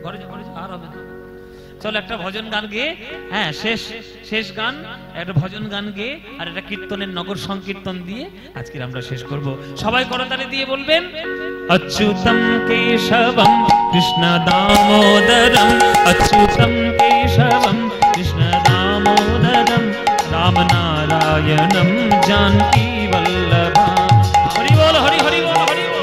ঘরে যান, ঘরে যান, আর হবে না। চলো একটা ভজন গান গেয়ে, হ্যাঁ শেষ গান, একটা ভজন গান গেয়ে আর একটা কীর্তনের নগর সংকীর্তন দিয়ে আজকে আমরা শেষ করব। সবাই করতালি দিয়ে বলবেন, অচ্যুতম কেশবম কৃষ্ণ দামোদরম, অচ্যুতম কেশবম কৃষ্ণ দামোদরম, রাম নারায়ণম জানকী বল্লভম। হরি বল, হরি হরি বল, হরি বল।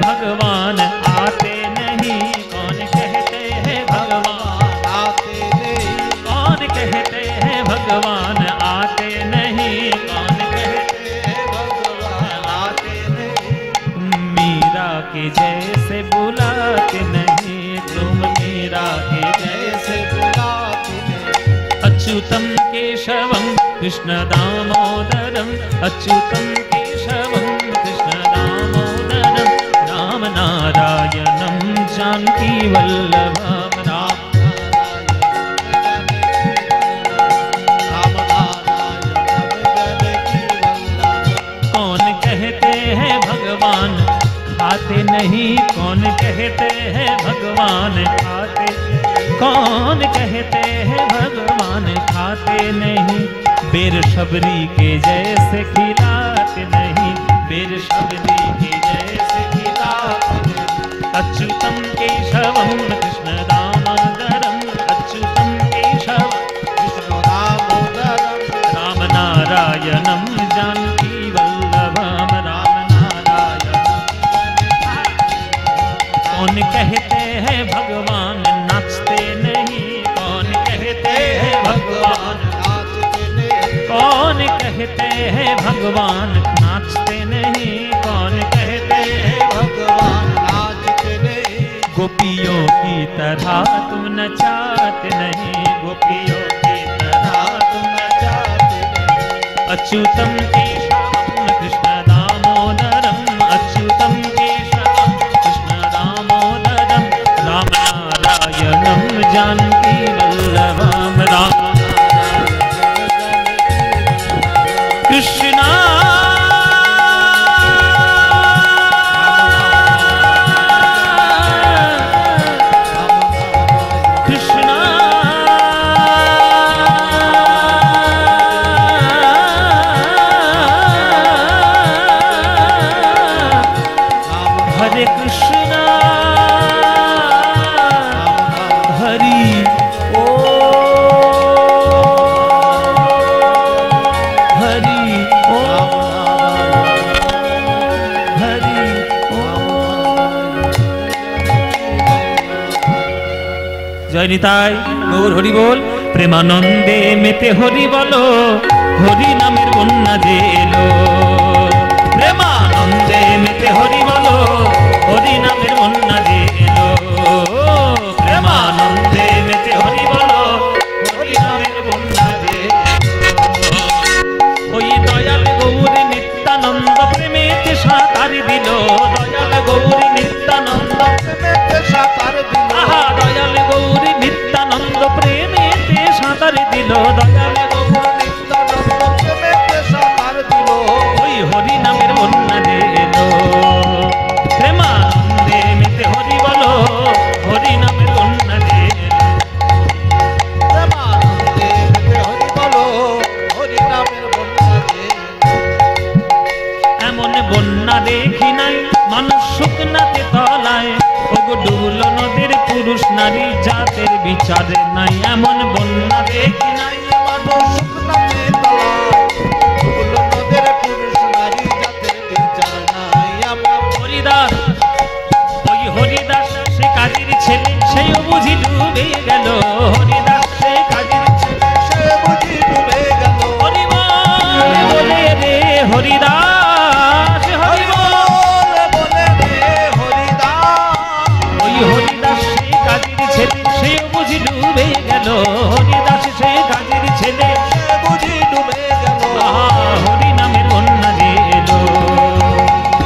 भगवान आते नहीं, कौन कहते हैं भगवान आते नहीं, कौन कहते हैं भगवान आते नहीं, कौन कहते हैं भगवान आते नहीं, मीरा के जैसे बुलाते नहीं, तुम मीरा के जैसे बुलाते नहीं। अच्युतम केशवम कृष्ण दामोदरम, अच्युतम केशवम कृष्ण दामोदरम, राम नारायणम जानकी वल्लभम, राम कौन कहते हैं भगवान खाते नहीं, कौन कहते हैं भगवान खाते, कौन कहते हैं भगवान खाते नहीं, बेर शबरी के जैसे खिलाते नहीं, बेर शबरी के जैसे खिलाते नहीं। अच्युतम केशवम कृष्ण दामोदरम, अच्युतम केशवम कृष्ण दामोदरम, राम नारायणम जानकी वल्लभम, राम नारायणम। कौन कहते हैं भगवान नाचते नहीं, कौन कहते हैं भगवान नाचते नहीं, कौन कहते हैं भगवान नाचते नहीं, कौन कहते हैं भगवान नाचते नहीं। गोपियों की तरह तुम नचाते नहीं, गोपियों की तरह तुम नचाते नहीं। अच्युतम केशवम कृष्ण दामोदरम, अच्युतम केशवम कृष्ण दामोदरम, राम नारायणम जानकी वल्लभम, राम कृष्णा कृष्णा हरे कृष्णा हरि ओ हरि ओ हरि ओ। জয় নিতাই গৌর হরি বল। প্রেমানন্দে মেতে হরি বলো, হরি নামের বন্যা যে এলো, প্রেমানন্দে মেতে হরি বলো, হরি নামের বন্যা যে এলো, প্রেমানন্দে মেতে হরি বলো, হরি নামের বন্যা যে এলো। ওই দয়াল গৌরী নিত্যানন্দ প্রেমেতে সাঁতার দিল, দয়াল গৌরী নিত্যানন্দ প্রেমেতে সাঁতার দিল, আহা দয়াল গৌরী নিত্যানন্দ প্রেমেতে সাঁতার দিল, দয়াল গৌরী নিত্যানন্দ প্রেমেতে সাঁতার দিল। ওই হরি নামের বন্যা যে এলো, প্রেমানন্দে মেতে হরি বলো, হরি নামের বন্যা যে এলো, প্রেমানন্দে মেতে হরি বলো, হরি নামের বন্যা যে এলো। এমন বন্যা দেখি নাই মানুষ শুকনাতে তলায়, ওগো ডুবলো নদীর পুরুষ নারী জাতের বিচার নাই এমন বন্যা দেখি নাই। মানুষ সুখ নামে তলায় ফুল নদের পুরুষ নারী জাতের বিচার নাই আমার। হরিদাস, ওই হরিদাস সে কাজীর ছেলে, সেও বুঝি ডুবে গেল। হরিদাস সে কাজীর ছেলে, সে বুঝি ডুবে গেল। হরিবল বলে রে হরিদাস, হরিবল বলে রে হরিদাস। ওই হরিদাস সে কাজীর ছেলে, সেও বুঝি ডুবে গেল। হরিদাস সে কাজীর ছেলে, সে বুঝি ডুবে গেল। আহা হরি নামের বন্যা যে এলো।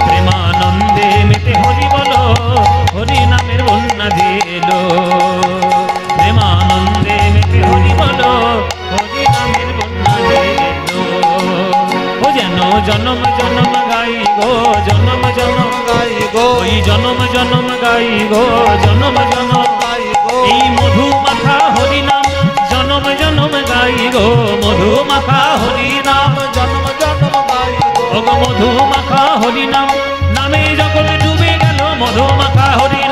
প্রেমানন্দে মেতে হরি বলো, হরি নামের বন্যা যে এলো। প্রেমানন্দে মেতে হরি বলো, হরি নামের বন্যা যে এলো। ও যেন জনম জনম গাই গো, জনম জনম গাই গো, ওই জনম জনম গাই গো, জনম জনম গাই গো। এই মধু মাখা হরি নাম, জনম জনম গাই গো, মধু মাখা হরি নাম। জন্ম জন্ম গাই গো। ওগো মধু মাখা হরি নাম, নামে জগৎ ডুবে গেল, মধু মাখা হরি